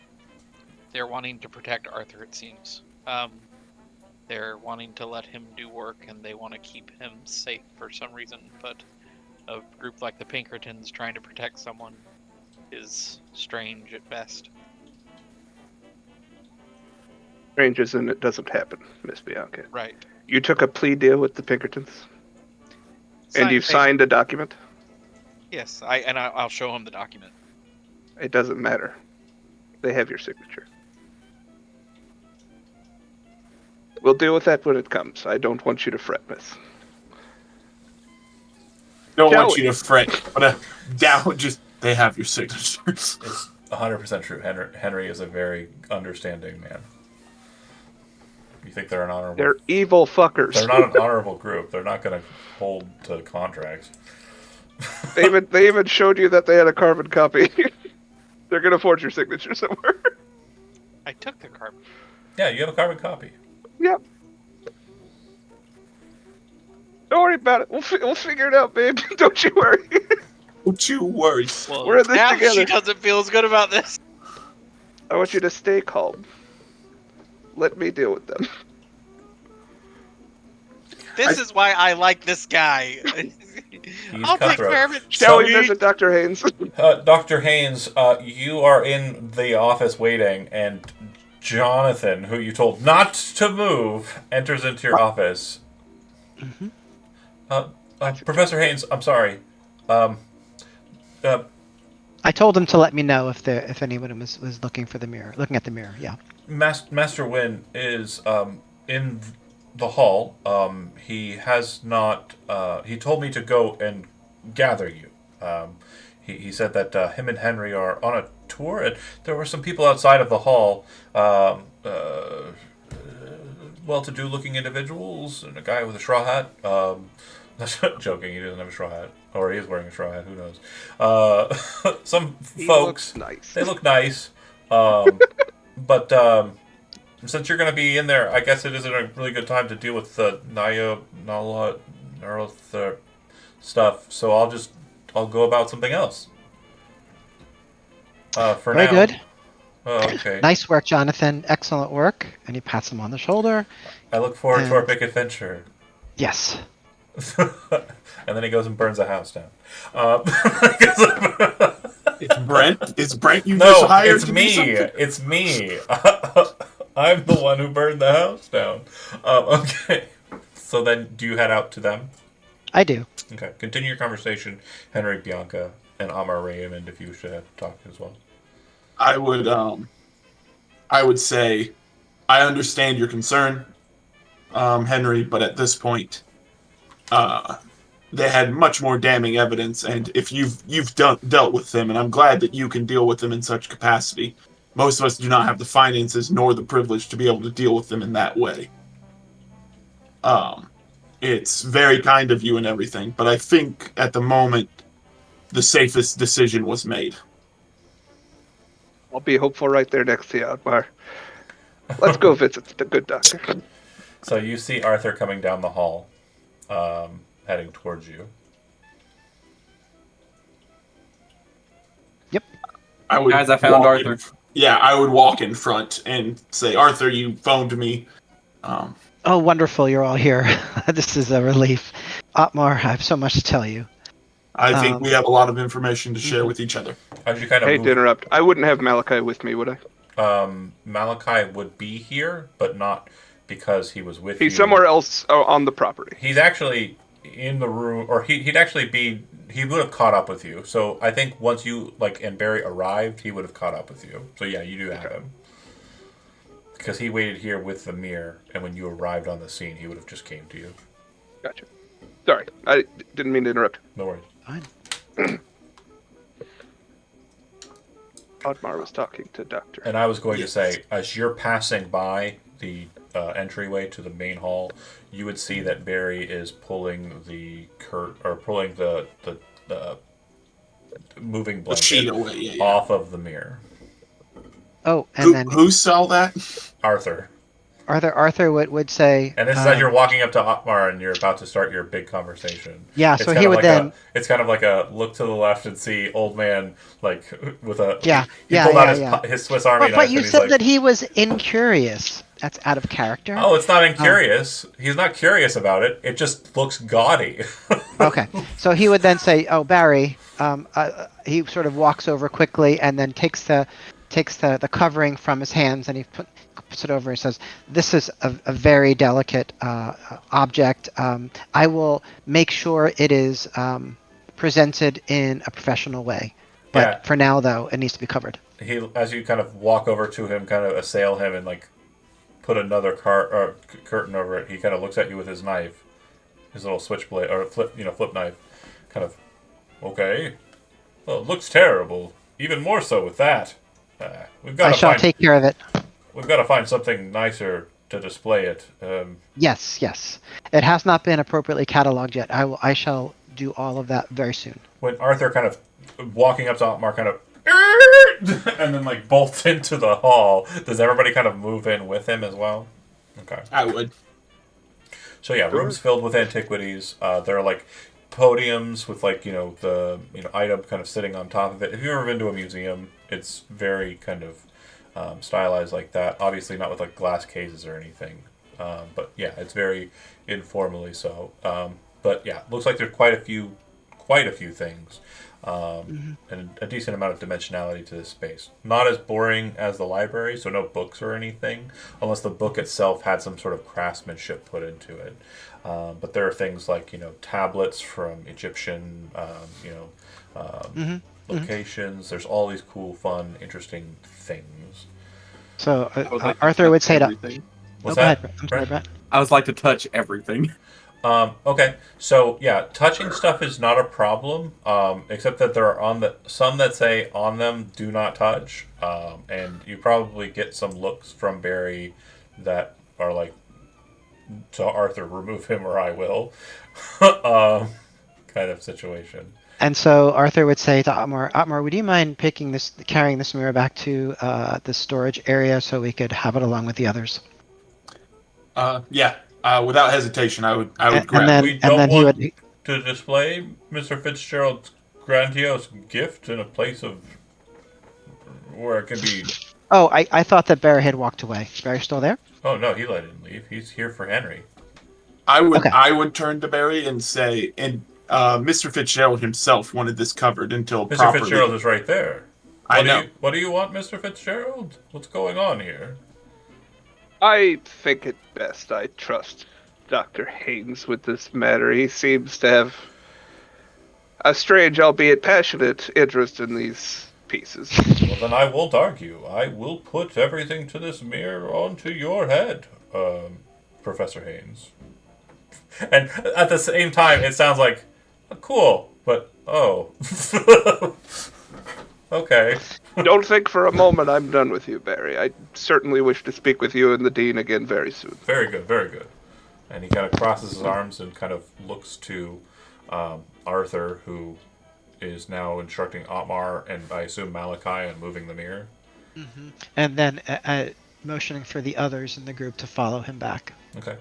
They're wanting to protect Arthur, it seems. They're wanting to let him do work, and they want to keep him safe for some reason. But a group like the Pinkertons trying to protect someone is strange at best. Strange as in it doesn't happen, Miss Bianca. Right. You took a plea deal with the Pinkertons, and you've paper. signed a document. Yes, I'll show him the document. It doesn't matter. They have your signature. We'll deal with that when it comes. I don't want you to fret, miss. Don't Shall want we? you to fret, but down just they have your signatures. It's 100% true. Henry is a very understanding man. You think they're an honorable... They're evil fuckers. They're not an honorable group. They're not going to hold to contracts. They even showed you that they had a carbon copy. They're gonna forge your signature somewhere. I took the carbon. Yeah, you have a carbon copy. Yep. Don't worry about it. We'll figure it out, babe. Don't you worry. Don't you worry. Well, We're in this now together. she doesn't feel as good about this. I want you to stay calm. Let me deal with them. This is why I like this guy. I'll take cutthroat. care of it. Shall we So- visit Dr. Haynes? Dr. Haynes, you are in the office waiting, and Jonathan, who you told not to move, enters into your office. Professor Haynes, I'm sorry. I told him to let me know if anyone was looking at the mirror. Yeah. Master Wynn is in the hall. He has not. He told me to go and gather you. He said that him and Henry are on a tour, and there were some people outside of the hall. Well-to-do looking individuals, and a guy with a straw hat. Joking, he doesn't have a straw hat. Or he is wearing a straw hat, who knows. Some He folks, looks nice. they look nice. But since you're going to be in there, I guess it isn't a really good time to deal with the neural stuff, so I'll go about something else. For Very now. good. Oh, okay. Nice work, Jonathan. Excellent work. And he pats him on the shoulder. I look forward to our And- big adventure. Yes. And then he goes and burns a house down. It's Brent. It's Brent you No, just hired it's to do me. something? It's me. I'm the one who burned the house down. Okay. So then, do you head out to them? I do. Okay. Continue your conversation, Henry, Bianca, and Amar Raymond, if you wish to talk as well. I would say, I understand your concern, Henry, but at this point, they had much more damning evidence, and if you've dealt with them, and I'm glad that you can deal with them in such capacity. Most of us do not have the finances nor the privilege to be able to deal with them in that way. It's very kind of you and everything, but I think at the moment, the safest decision was made. I'll be hopeful right there next to you, Otmar. Let's go visit the good doctor. So you see Arthur coming down the hall, heading towards you. Yep. I would Guys, I found walk Arthur. I would walk in front and say, Arthur, you phoned me. Oh, wonderful! You're all here. This is a relief. Otmar, I have so much to tell you. I think we have a lot of information to share with each other. As you kind of Hate move, to interrupt. I wouldn't have Malachi with me, would I? Malachi would be here, but not because he was with you. He's somewhere else on the property. He's actually in the room, or he would have caught up with you. So I think once you and Barry arrived, he would have caught up with you. So yeah, you do have him. Because he waited here with the mirror, and when you arrived on the scene, he would have just came to you. Gotcha. Sorry, I didn't mean to interrupt. No worries. Fine. Otmar was talking to Doctor. And I was going to say, as you're passing by the entryway to the main hall, you would see that Barry is pulling the moving The blanket sheet away. off of the mirror. Oh, and then Who saw that? Arthur. Arthur would say. And this is as you're walking up to Otmar and you're about to start your big conversation. Yeah, It's so kind he of would like then. It's kind of like a look to the left and see old man with a. Yeah, He yeah, pulled out yeah. his Swiss Army knife. But you and he's said like, that he was incurious. That's out of character. Oh, it's not incurious. He's not curious about it. It just looks gaudy. Okay, so he would then say, "Oh, Barry." He sort of walks over quickly and then takes the covering from his hands and he puts it over and says, "This is a very delicate object. I will make sure it is presented in a professional way. But for now, though, it needs to be covered." As you kind of walk over to him, kind of assail him, and put another curtain over it, he kind of looks at you with his knife, his little switchblade or flip knife, kind of. Okay. Well, it looks terrible. Even more so with that. I shall take care of it. We've got to find something nicer to display it. Yes. It has not been appropriately cataloged yet. I shall do all of that very soon. When Arthur kind of walking up to Otmar, kind of, and then bolts into the hall, does everybody kind of move in with him as well? Okay. I would. So yeah, rooms filled with antiquities. There are podiums with the item kind of sitting on top of it. If you've ever been to a museum, it's very kind of stylized like that. Obviously not with glass cases or anything, but yeah, it's very informally so. But yeah, looks like there's quite a few things, and a decent amount of dimensionality to this space. Not as boring as the library, so no books or anything, unless the book itself had some sort of craftsmanship put into it. But there are things like tablets from Egyptian locations. There's all these cool, fun, interesting things. So Arthur would say to. What's Go that? ahead. I'm sorry, Brett. I would like to touch everything. Okay, so yeah, touching stuff is not a problem, except that there are some that say on them "do not touch," and you probably get some looks from Barry that are to Arthur, remove him or I will, kind of situation. And so Arthur would say to Otmar, would you mind carrying this mirror back to the storage area so we could have it along with the others? Yeah. Without hesitation, I would grab it. We don't want to display Mr. Fitzgerald's grandiose gift in a place where it can be. Oh, I thought that Barry had walked away. Is Barry still there? Oh no, he let him leave. He's here for Henry. I would turn to Barry and say, and Mr. Fitzgerald himself wanted this covered until Mr. properly. Fitzgerald is right there. I know. What do you want, Mr. Fitzgerald? What's going on here? I think it best I trust Dr. Haynes with this matter. He seems to have a strange, albeit passionate, interest in these pieces. Well, then I won't argue. I will put everything to this mirror onto your head, Professor Haynes. And at the same time, it sounds like, cool, but, oh. Okay. Don't think for a moment I'm done with you, Barry. I certainly wish to speak with you and the Dean again very soon. Very good, very good. And he kind of crosses his arms and kind of looks to Arthur, who is now instructing Otmar and I assume Malachi on moving the mirror. Mm-hmm. And then motioning for the others in the group to follow him back. Okay.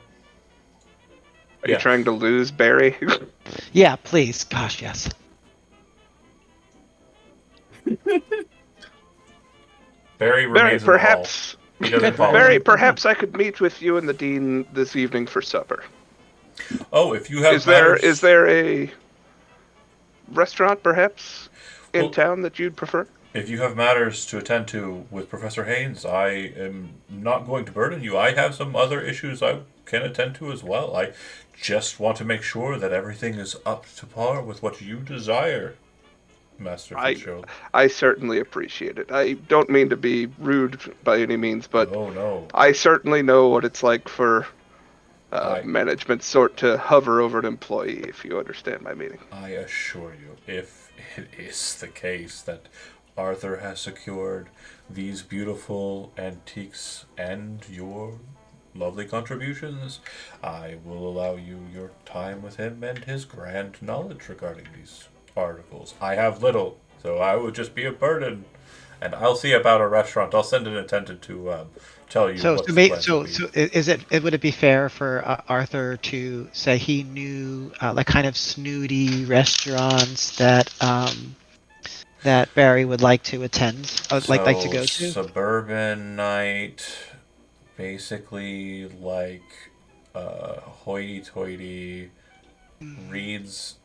Are you trying to lose Barry? Yeah, please. Gosh, yes. Barry remains perhaps. In the hall. He doesn't follow Barry, him. perhaps I could meet with you and the Dean this evening for supper. Oh, if you have Is there a restaurant, perhaps, in town that you'd prefer? If you have matters to attend to with Professor Haynes, I am not going to burden you. I have some other issues I can attend to as well. I just want to make sure that everything is up to par with what you desire, Master Fitzgerald. I certainly appreciate it. I don't mean to be rude by any means, but no. I certainly know what it's like for management sort to hover over an employee, if you understand my meaning. I assure you, if it is the case that Arthur has secured these beautiful antiques and your lovely contributions, I will allow you your time with him and his grand knowledge regarding these articles. I have little, so I would just be a burden. And I'll see about a restaurant. I'll send an attendant to tell you. So is would it be fair for Arthur to say he knew like kind of snooty restaurants that that Barry would like to attend, like to go to? Suburban night, basically like hoity-toity, reads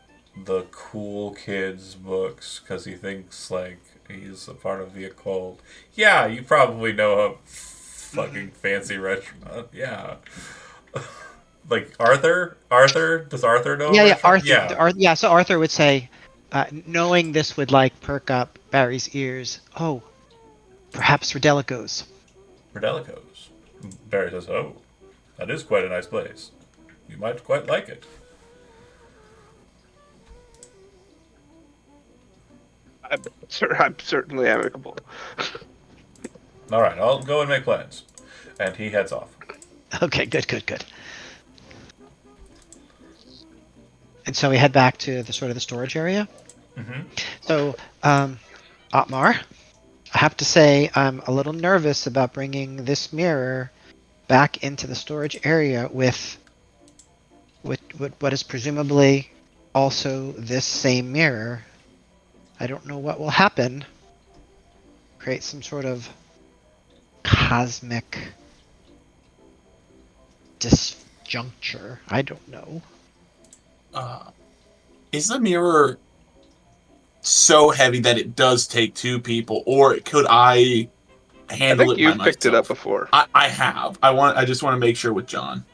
the cool kids books because he thinks like he's a part of the occult. Yeah, you probably know a fucking fancy restaurant. Yeah. Like Arthur? Does Arthur know? Yeah, Arthur. Yeah. So Arthur would say, knowing this would like perk up Barry's ears. Oh, perhaps Rodelico's. Rodelico's. Barry says, "Oh, that is quite a nice place. You might quite like it." I'm certainly amicable. All right, I'll go and make plans. And he heads off. Okay, good. And so we head back to the sort of the storage area. Mm-hmm. So, Otmar, I have to say I'm a little nervous about bringing this mirror back into the storage area with what is presumably also this same mirror. I don't know what will happen. Create some sort of cosmic disjuncture. I don't know. Is the mirror so heavy that it does take two people, or could I handle it by myself? You've picked it up before. I have. I just want to make sure with John.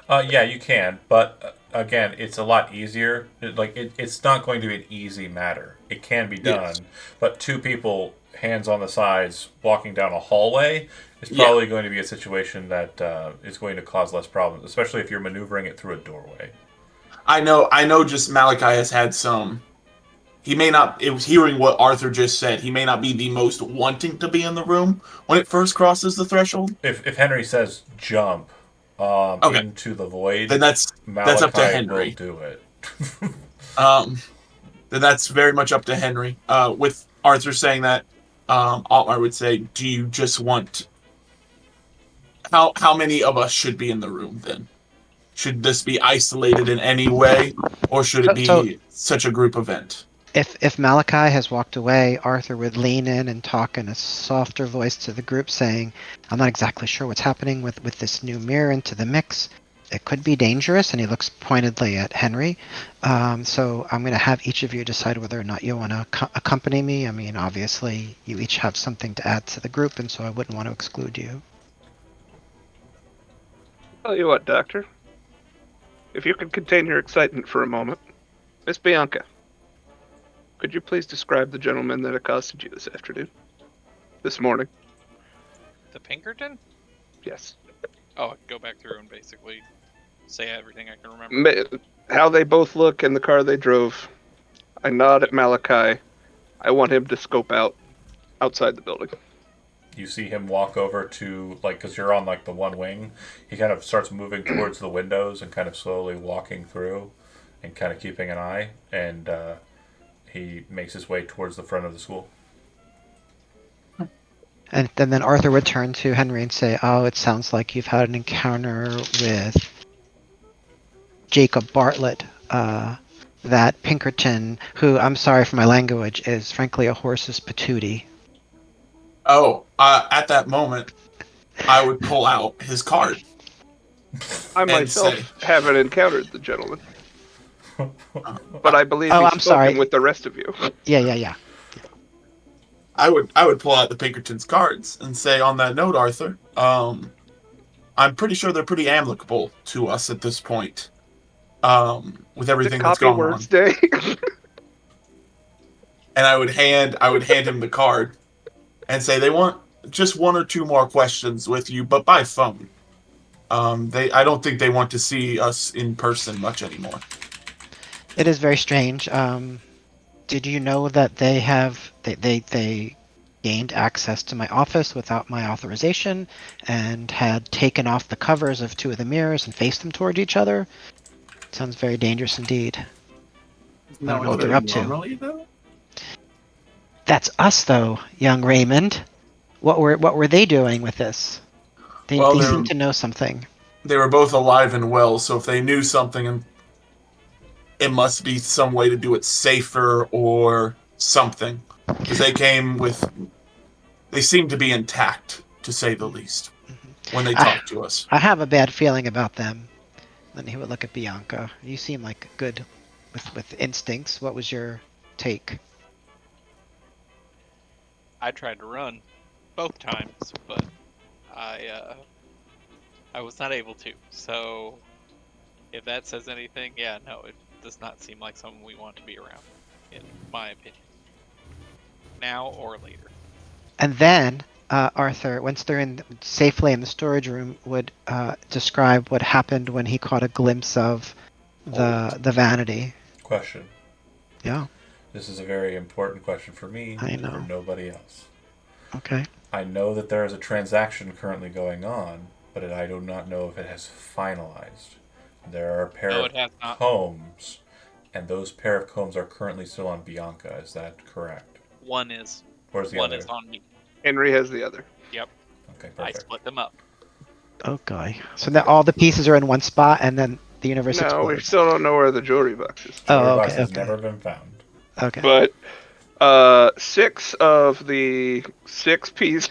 Yeah, you can, but again, it's a lot easier. It's not going to be an easy matter. It can be done, yes. But two people, hands on the sides, walking down a hallway is probably going to be a situation that is going to cause less problems, especially if you're maneuvering it through a doorway. I know. Just Malachi has had some. He may not. It was hearing what Arthur just said. He may not be the most wanting to be in the room when it first crosses the threshold. If Henry says jump into the void, then that's up to Henry. Will do it. Then that's very much up to Henry. With Arthur saying that, Otmar would say, "Do you just want? How many of us should be in the room then? Should this be isolated in any way, or should it be such a group event?" If Malachi has walked away, Arthur would lean in and talk in a softer voice to the group, saying, "I'm not exactly sure what's happening with this new mirror into the mix. It could be dangerous," and he looks pointedly at Henry. So I'm going to have each of you decide whether or not you want to accompany me. I mean, obviously, you each have something to add to the group, and so I wouldn't want to exclude you. Tell you what, Doctor. If you could contain your excitement for a moment, Miss Bianca, could you please describe the gentleman that accosted you this afternoon? This morning? The Pinkerton? Yes. Oh, I can go back through and basically say everything I can remember. How they both look and the car they drove. I nod at Malachi. I want him to scope out outside the building. You see him walk over to, like, because you're on, like, the one wing. He kind of starts moving towards the windows and kind of slowly walking through and kind of keeping an eye. And he makes his way towards the front of the school. And then Arthur would turn to Henry and say, "Oh, it sounds like you've had an encounter with Jacob Bartlett, that Pinkerton, who, I'm sorry for my language, is frankly a horse's patootie." Oh, at that moment, I would pull out his card. I myself haven't encountered the gentleman, but I believe he's I'm spoken sorry. with the rest of you. Yeah. I would pull out the Pinkerton's cards and say, on that note, Arthur, I'm pretty sure they're pretty amicable to us at this point. With everything that's Copy going words on. day. And I would hand him the card and say they want just one or two more questions with you, but by phone. I don't think they want to see us in person much anymore. It is very strange. Did you know that they gained access to my office without my authorization and had taken off the covers of two of the mirrors and faced them toward each other? Sounds very dangerous indeed. I don't know what they're up to. Normally, though? That's us, though, young Raymond. What were they doing with this? They seem to know something. They were both alive and well, so if they knew something, it must be some way to do it safer or something. Because they seem to be intact, to say the least, when they talk to us. I have a bad feeling about them. Then he would look at Bianca. You seem like good with instincts. What was your take? I tried to run both times, but I was not able to. So if that says anything, yeah, no, it does not seem like someone we want to be around, in my opinion. Now or later. And then Arthur, once they're safely in the storage room, would describe what happened when he caught a glimpse of the vanity. Question. Yeah. This is a very important question for me I and know. for nobody else. Okay. I know that there is a transaction currently going on, but I do not know if it has finalized. There are a pair of combs, and those pair of combs are currently still on Bianca. Is that correct? One is. Where's the one other? Is on me. Henry has the other. Yep. Okay, perfect. I split them up. Okay. So now all the pieces are in one spot, and then the universe No, explodes. we still don't know where the jewelry box is. Jewelry box has never been found. Okay. But 6 of the 6 pieces,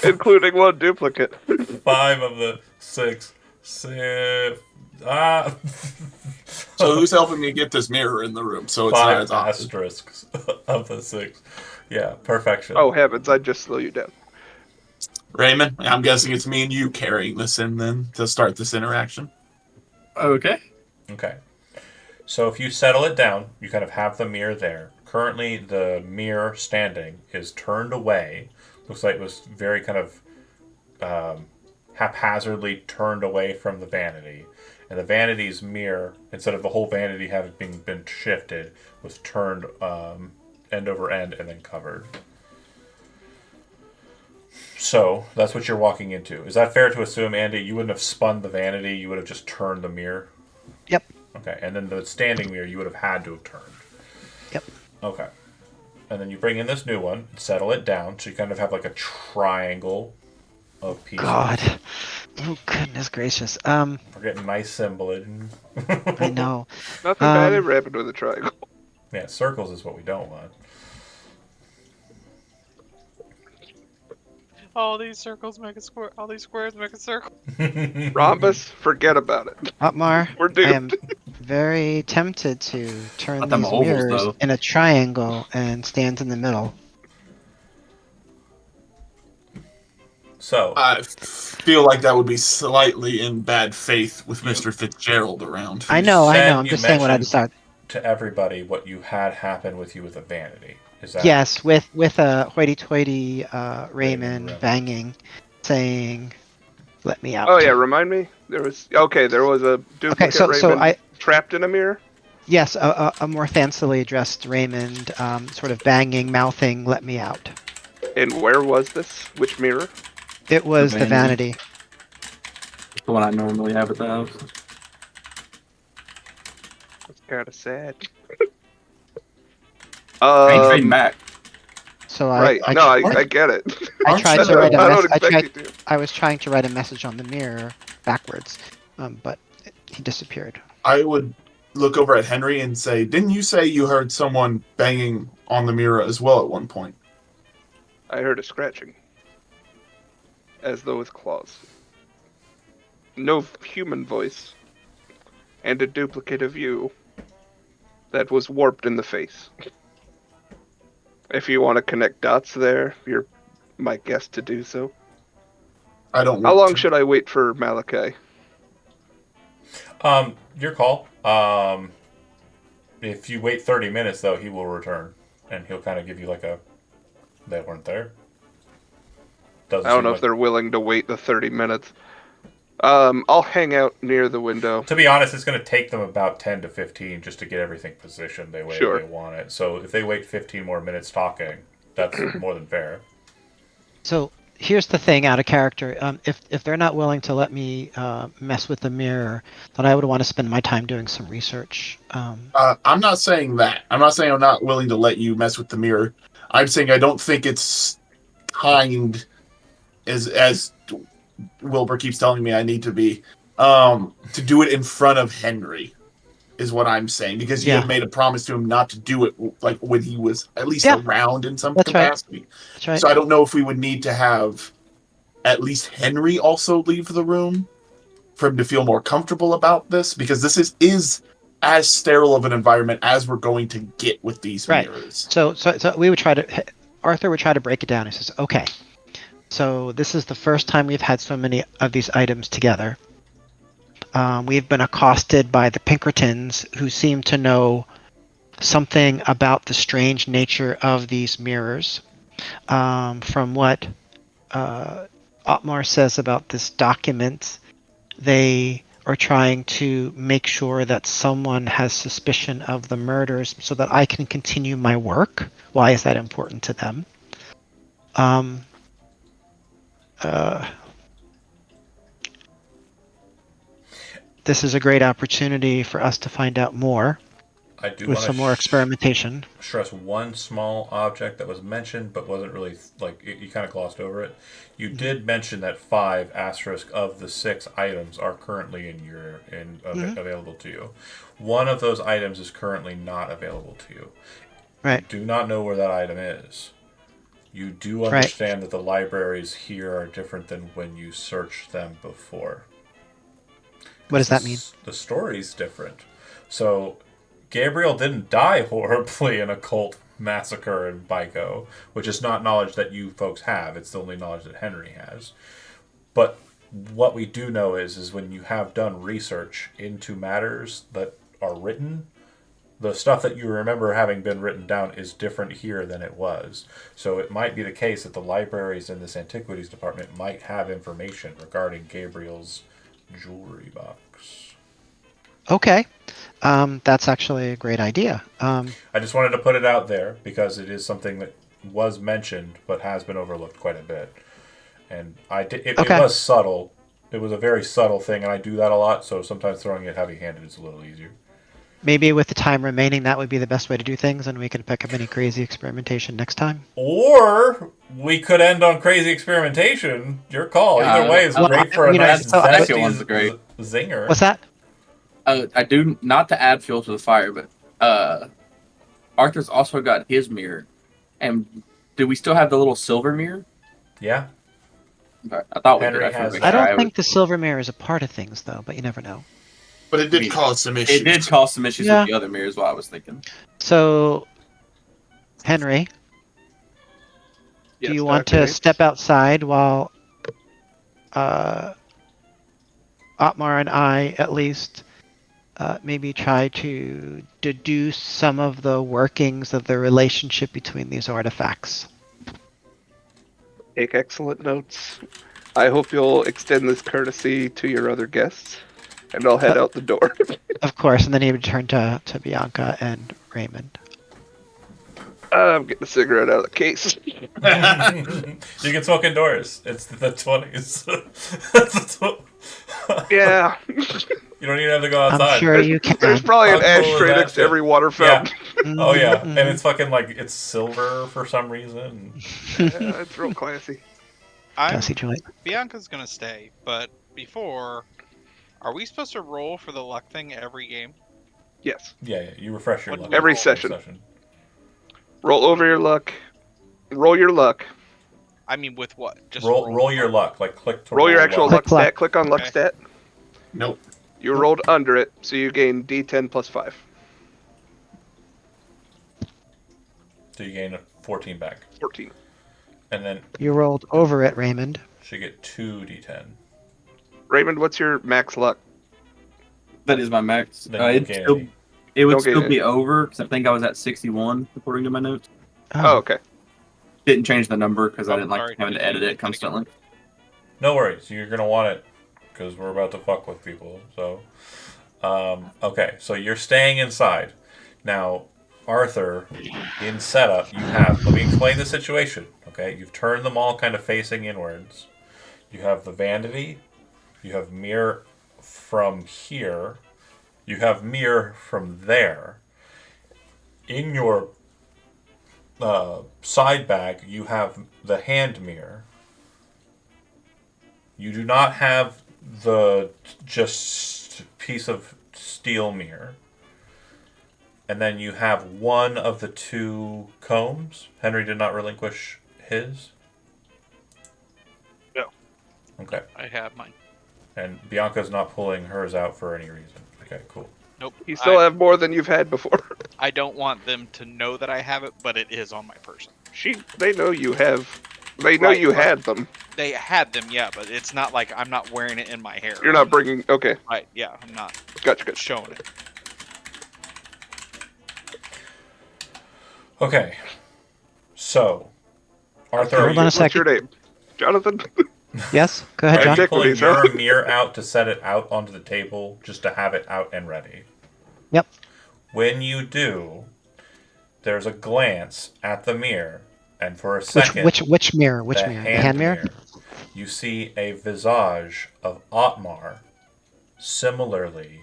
including one duplicate. 5 of the 6. So who's helping me get this mirror in the room? So it's 5 not asterisks of the 6. Yeah, perfection. Oh heavens! I'd just slow you down. Raymond, I'm guessing it's me and you carrying this in then to start this interaction. Okay. Okay. So if you settle it down, you kind of have the mirror there. Currently, the mirror standing is turned away. Looks like it was very kind of haphazardly turned away from the vanity. And the vanity's mirror, instead of the whole vanity having been shifted, was turned end over end and then covered. So that's what you're walking into. Is that fair to assume, Andy? You wouldn't have spun the vanity, you would have just turned the mirror? Yep. Okay, and then the standing mirror you would have had to have turned. Yep. Okay. And then you bring in this new one, settle it down, so you kind of have like a triangle of pieces. God. Oh, goodness gracious. We're getting nice symbolage. I know. Nothing bad ever happened with a triangle. Yeah, circles is what we don't want. All these circles make a square. All these squares make a circle. Rhombus, forget about it. Otmar, We're I am doomed. very tempted to turn Not them these ovals, mirrors though. in a triangle and stand in the middle. So I feel like that would be slightly in bad faith with Mr. Fitzgerald around. I know. I'm you just saying what I mentioned decided. to everybody what you had happen with you with a vanity. Is that Yes, with a hoity-toity Raymond Raymond banging, saying, "Let me out." Oh yeah, remind me. There was a Okay, duplicate so Raymond trapped in a mirror. yes, a more fancily dressed Raymond, sort of banging, mouthing, "Let me out." And where was this? Which mirror? It was the vanity. The one I normally have at the house. That's kind of sad. I ain't trading back. So Right. I, No, I get it. I tried Aren't to you- write a I don't message. expect you to. I was trying to write a message on the mirror backwards, but he disappeared. I would look over at Henry and say, "Didn't you say you heard someone banging on the mirror as well at one point?" I heard a scratching, as though with claws. No human voice, and a duplicate of you that was warped in the face. If you want to connect dots there, you're my guest to do so. I don't. How want long to. should I wait for Malachi? your call? If you wait 30 minutes, though, he will return, and he'll kind of give you like a they weren't there. Doesn't I don't seem know like, if they're willing to wait the 30 minutes. I'll hang out near the window. to be honest, it's going to take them about 10 to 15 just to get everything positioned the way Sure. they want it. So if they wait 15 more minutes talking, that's more than fair. So here's the thing, out of character. If they're not willing to let me mess with the mirror, then I would want to spend my time doing some research. I'm not saying that. I'm not saying I'm not willing to let you mess with the mirror. I'm saying I don't think it's kind, as Wilbur keeps telling me I need to be, to do it in front of Henry, is what I'm saying. Because you Yeah. had made a promise to him not to do it like when he was at least Yeah. around in some That's right. capacity. That's right. So I don't know if we would need to have at least Henry also leave the room for him to feel more comfortable about this, because this is as sterile of an environment as we're going to get with these Right. mirrors. So we would try to. Arthur would try to break it down. He says, "Okay, so this is the first time we've had so many of these items together. We've been accosted by the Pinkertons, who seem to know something about the strange nature of these mirrors. From what Otmar says about this document, they are trying to make sure that someone has suspicion of the murders so that I can continue my work. Why is that important to them? This is a great opportunity for us to find out more I do with want some more experimentation. stress one small object that was mentioned but wasn't really you kind of glossed over it. You did mention that 5 asterisk of the 6 items are currently available to you. One of those items is currently not available to you. Right. You do not know where that item is. You do Right. understand that the libraries here are different than when you searched them before. What does that mean? The story's different. So Gabriel didn't die horribly in a cult massacre in Byko, which is not knowledge that you folks have. It's the only knowledge that Henry has. But what we do know is when you have done research into matters that are written, the stuff that you remember having been written down is different here than it was. So it might be the case that the libraries in this antiquities department might have information regarding Gabriel's jewelry box. Okay. That's actually a great idea. I just wanted to put it out there because it is something that was mentioned but has been overlooked quite a bit. And it was subtle. It was a very subtle thing, and I do that a lot, so sometimes throwing it heavy-handed is a little easier. Maybe with the time remaining, that would be the best way to do things, and we can pick up any crazy experimentation next time. Or we could end on crazy experimentation. Your call. Either way is great for a nice zesty one's great. zinger. What's that? I do not to add fuel to the fire, but Arthur's also got his mirror. And do we still have the little silver mirror? Yeah. Okay. I thought Henry we did. has it. I don't think the silver mirror is a part of things, though, but you never know. But it did cause some issues. It did cause some issues Yeah. with the other mirrors, what I was thinking. So, Henry, Yes, do you want Dr. to H? step outside while Otmar and I at least maybe try to deduce some of the workings of the relationship between these artifacts. Take excellent notes. I hope you'll extend this courtesy to your other guests, and I'll head out the door. Of course, and then he would turn to Bianca and Raymond. I'm getting a cigarette out of the case. You can smoke indoors. It's the 20s. Yeah. You don't even have to go outside. I'm sure you can. There's probably an How cool is ashtray that next to shit? every water fountain. Oh yeah, Mhm, and it's fucking like it's silver for some reason. Yeah, it's real classy. Classy joint. Bianca's gonna stay, but before, are we supposed to roll for the luck thing every game? Yes. Yeah, you refresh your What do luck we Every roll? session. Roll over your luck. Roll your luck. I mean, with what? Just Roll your luck, like click to Roll your actual luck Click luck. stat. Click on luck Okay. stat. Nope. You rolled under it, so you gain D10 plus 5. So you gain a 14 back, 14. and then You rolled over it, Raymond. should get 2d10. Raymond, what's your max luck? That is my max. Then you It'd gain still, any. it would Don't get still it. be over because I think I was at 61 according to my notes. Oh, okay. Didn't change the number because I Oh, didn't like sorry. having to edit it constantly. No worries, you're gonna want it because we're about to fuck with people. So, okay, so you're staying inside now. Arthur, in setup, you have. Let me explain the situation. Okay, you've turned them all kind of facing inwards. You have the vanity. You have mirror from here. You have mirror from there. In your side bag, you have the hand mirror. You do not have the just piece of steel mirror. And then you have one of the two combs. Henry did not relinquish his. No. Okay. I have mine. And Bianca's not pulling hers out for any reason. Okay, cool. Nope. You still I, have more than you've had before. I don't want them to know that I have it, but it is on my person. They know you have. They know Right, you right. had them. They had them, yeah, but it's not like I'm not wearing it in my hair. You're not bringing. Okay, Right, yeah, I'm not gotcha. showing it. Okay. So, Arthur, Hold on a What's second. your name? Jonathan? Yes? Go ahead, are John. you pulling Antiquities, huh? your mirror out to set it out onto the table just to have it out and ready? Yep. When you do, there's a glance at the mirror, and for a second, Which mirror? Which the mirror? The hand mirror? you see a visage of Otmar similarly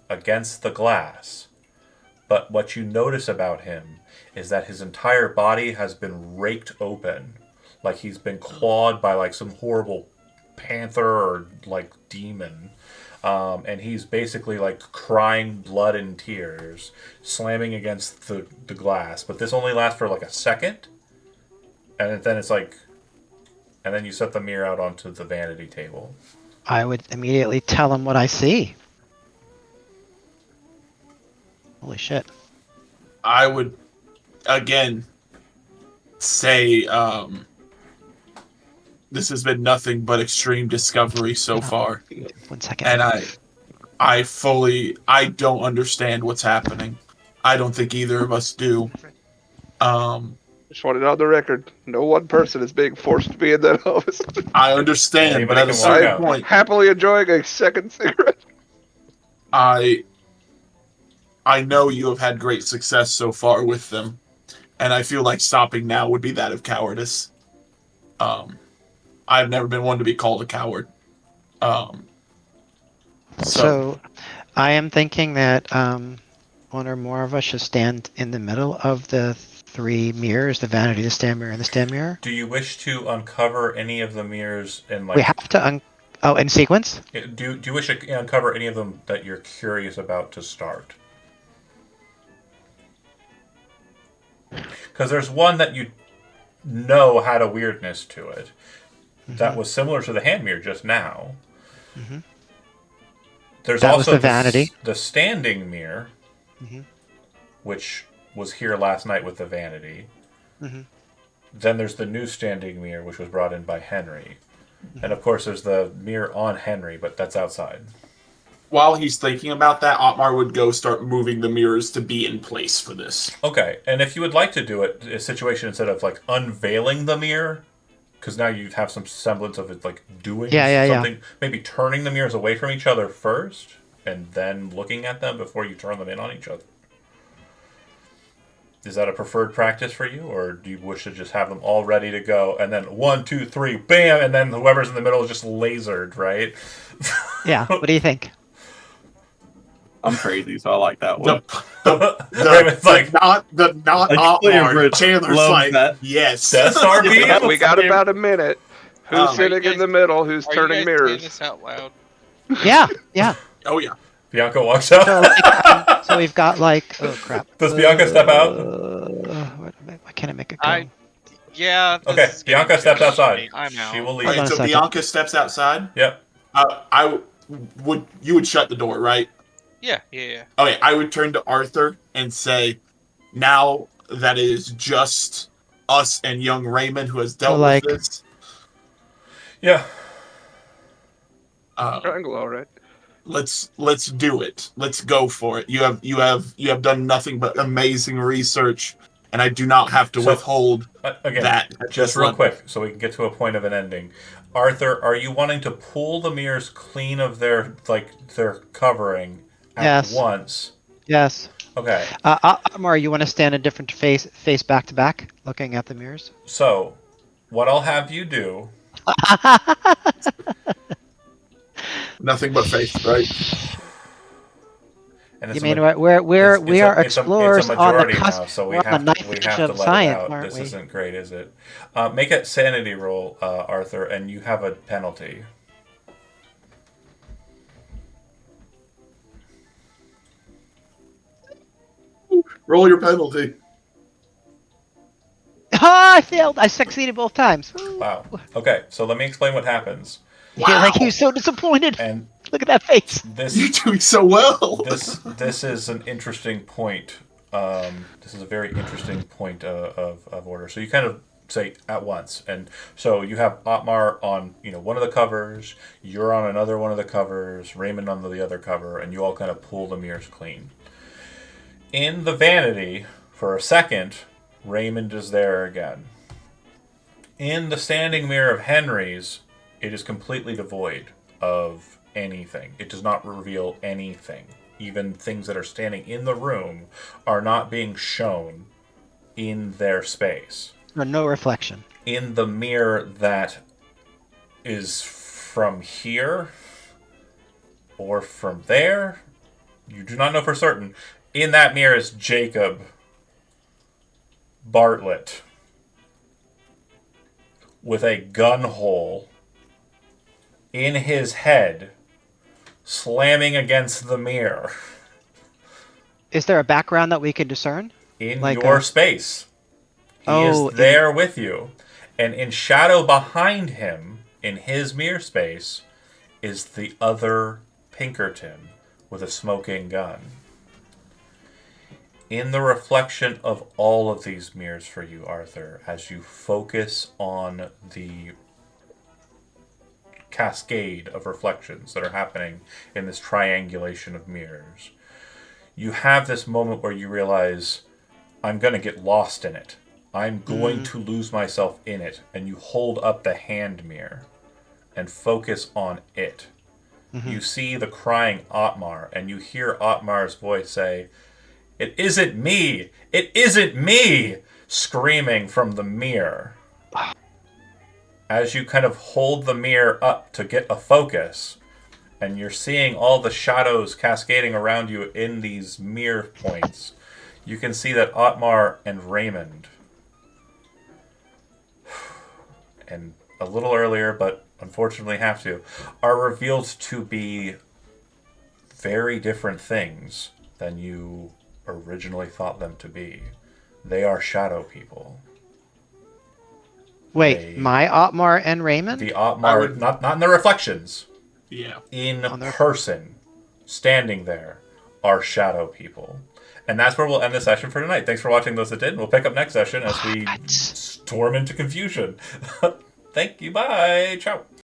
against the glass. But what you notice about him is that his entire body has been raked open, like he's been clawed by like some horrible panther or like demon. And he's basically like crying blood and tears, slamming against the glass. But this only lasts for like a second, and then it's like, and then you set the mirror out onto the vanity table. I would immediately tell him what I see. Holy shit. I would again say this has been nothing but extreme discovery so far, 1 second. and I don't understand what's happening. I don't think either of us do. Just want it on the record. No one person is being forced to be in that office. I understand, Anybody but at a can walk certain out. point, Happily enjoying a second cigarette. I know you have had great success so far with them, and I feel like stopping now would be that of cowardice. I've never been one to be called a coward. So I am thinking that one or more of us should stand in the middle of the three mirrors, the vanity, the stand mirror, and the stand mirror. Do you wish to uncover any of the mirrors in like? We have to in sequence? Do you wish to uncover any of them that you're curious about to start? Because there's one that you know had a weirdness to it that was similar to the hand mirror just now. Mhm. There's That was also the vanity. the standing mirror, Mhm. which was here last night with the vanity. Mhm. Then there's the new standing mirror, which was brought in by Henry. And of course, there's the mirror on Henry, but that's outside. While he's thinking about that, Otmar would go start moving the mirrors to be in place for this. Okay, and if you would like to do it, a situation instead of like unveiling the mirror, because now you have some semblance of it like doing something, maybe turning the mirrors away from each other first, and then looking at them before you turn them in on each other. Is that a preferred practice for you, or do you wish to just have them all ready to go, and then 1, 2, 3, bam, and then whoever's in the middle is just lasered, right? Yeah. What do you think? I'm crazy, so I like that one. Raymond's like, not Otmar. Chandler's Love like, that. yes. Death Star beam? We got about a minute. Who's sitting in the middle? Who's Are turning you guys saying mirrors? this out loud? Yeah. Oh, yeah. Bianca walks out. So we've got like, oh crap. Does Bianca step out? Why can't I make it go? Yeah. this Okay, is gonna Bianca be steps good. outside. I'm out. She will leave. Hold on Okay, a so second. Bianca steps outside. Yep. You would shut the door, right? Yeah. Okay, I would turn to Arthur and say, now that it is just us and young Raymond who has dealt like- with this. Yeah. Triangle, all right. Let's do it. Let's go for it. You have done nothing but amazing research, and I do not have to So- withhold Again, that. just real quick, so we can get to a point of an ending. Arthur, are you wanting to pull the mirrors clean of their covering at Yes. once? Yes. Okay. Otmar, you want to stand a different face back to back, looking at the mirrors? So, what I'll have you do. Nothing but faith, right? And You it's mean a, we are it's explorers a on the majority cusp. now, so we We're on have the to, knife we edge have to of let science, it out. aren't This we? isn't great, is it? Make a sanity roll, Arthur, and you have a penalty. Roll your penalty. I failed. I succeeded both times. Wow. Okay, so let me explain what happens. Like he was so disappointed. And Look at that face. this You're doing so well. this is an interesting point. This is a very interesting point of order. So you kind of say at once, and so you have Otmar on one of the covers, you're on another one of the covers, Raymond on the other cover, and you all kind of pull the mirrors clean. In the vanity, for a second, Raymond is there again. In the standing mirror of Henry's, it is completely devoid of anything. It does not reveal anything. Even things that are standing in the room are not being shown in their space. Or no reflection. In the mirror that is from here or from there, you do not know for certain. In that mirror is Jacob Bartlett with a gun hole in his head, slamming against the mirror. Is there a background that we can discern? In Like your a- space. He Oh, is there with you. And in shadow behind him, in his mirror space, is the other Pinkerton with a smoking gun. In the reflection of all of these mirrors for you, Arthur, as you focus on the cascade of reflections that are happening in this triangulation of mirrors, you have this moment where you realize, I'm going to get lost in it. I'm going to lose myself in it. And you hold up the hand mirror and focus on it. You see the crying Otmar, and you hear Otmar's voice say, "It isn't me! It isn't me!" screaming from the mirror. As you kind of hold the mirror up to get a focus, and you're seeing all the shadows cascading around you in these mirror points, you can see that Otmar and Raymond, and a little earlier, but unfortunately have to, are revealed to be very different things than you originally thought them to be. They are shadow people. Wait, my Otmar and Raymond? The Otmar, not in the reflections, Yeah. in On their- person, standing there, are shadow people. And that's where we'll end the session for tonight. Thanks for watching those that did. We'll pick up next session as we storm into confusion. Thank you. Bye. Ciao.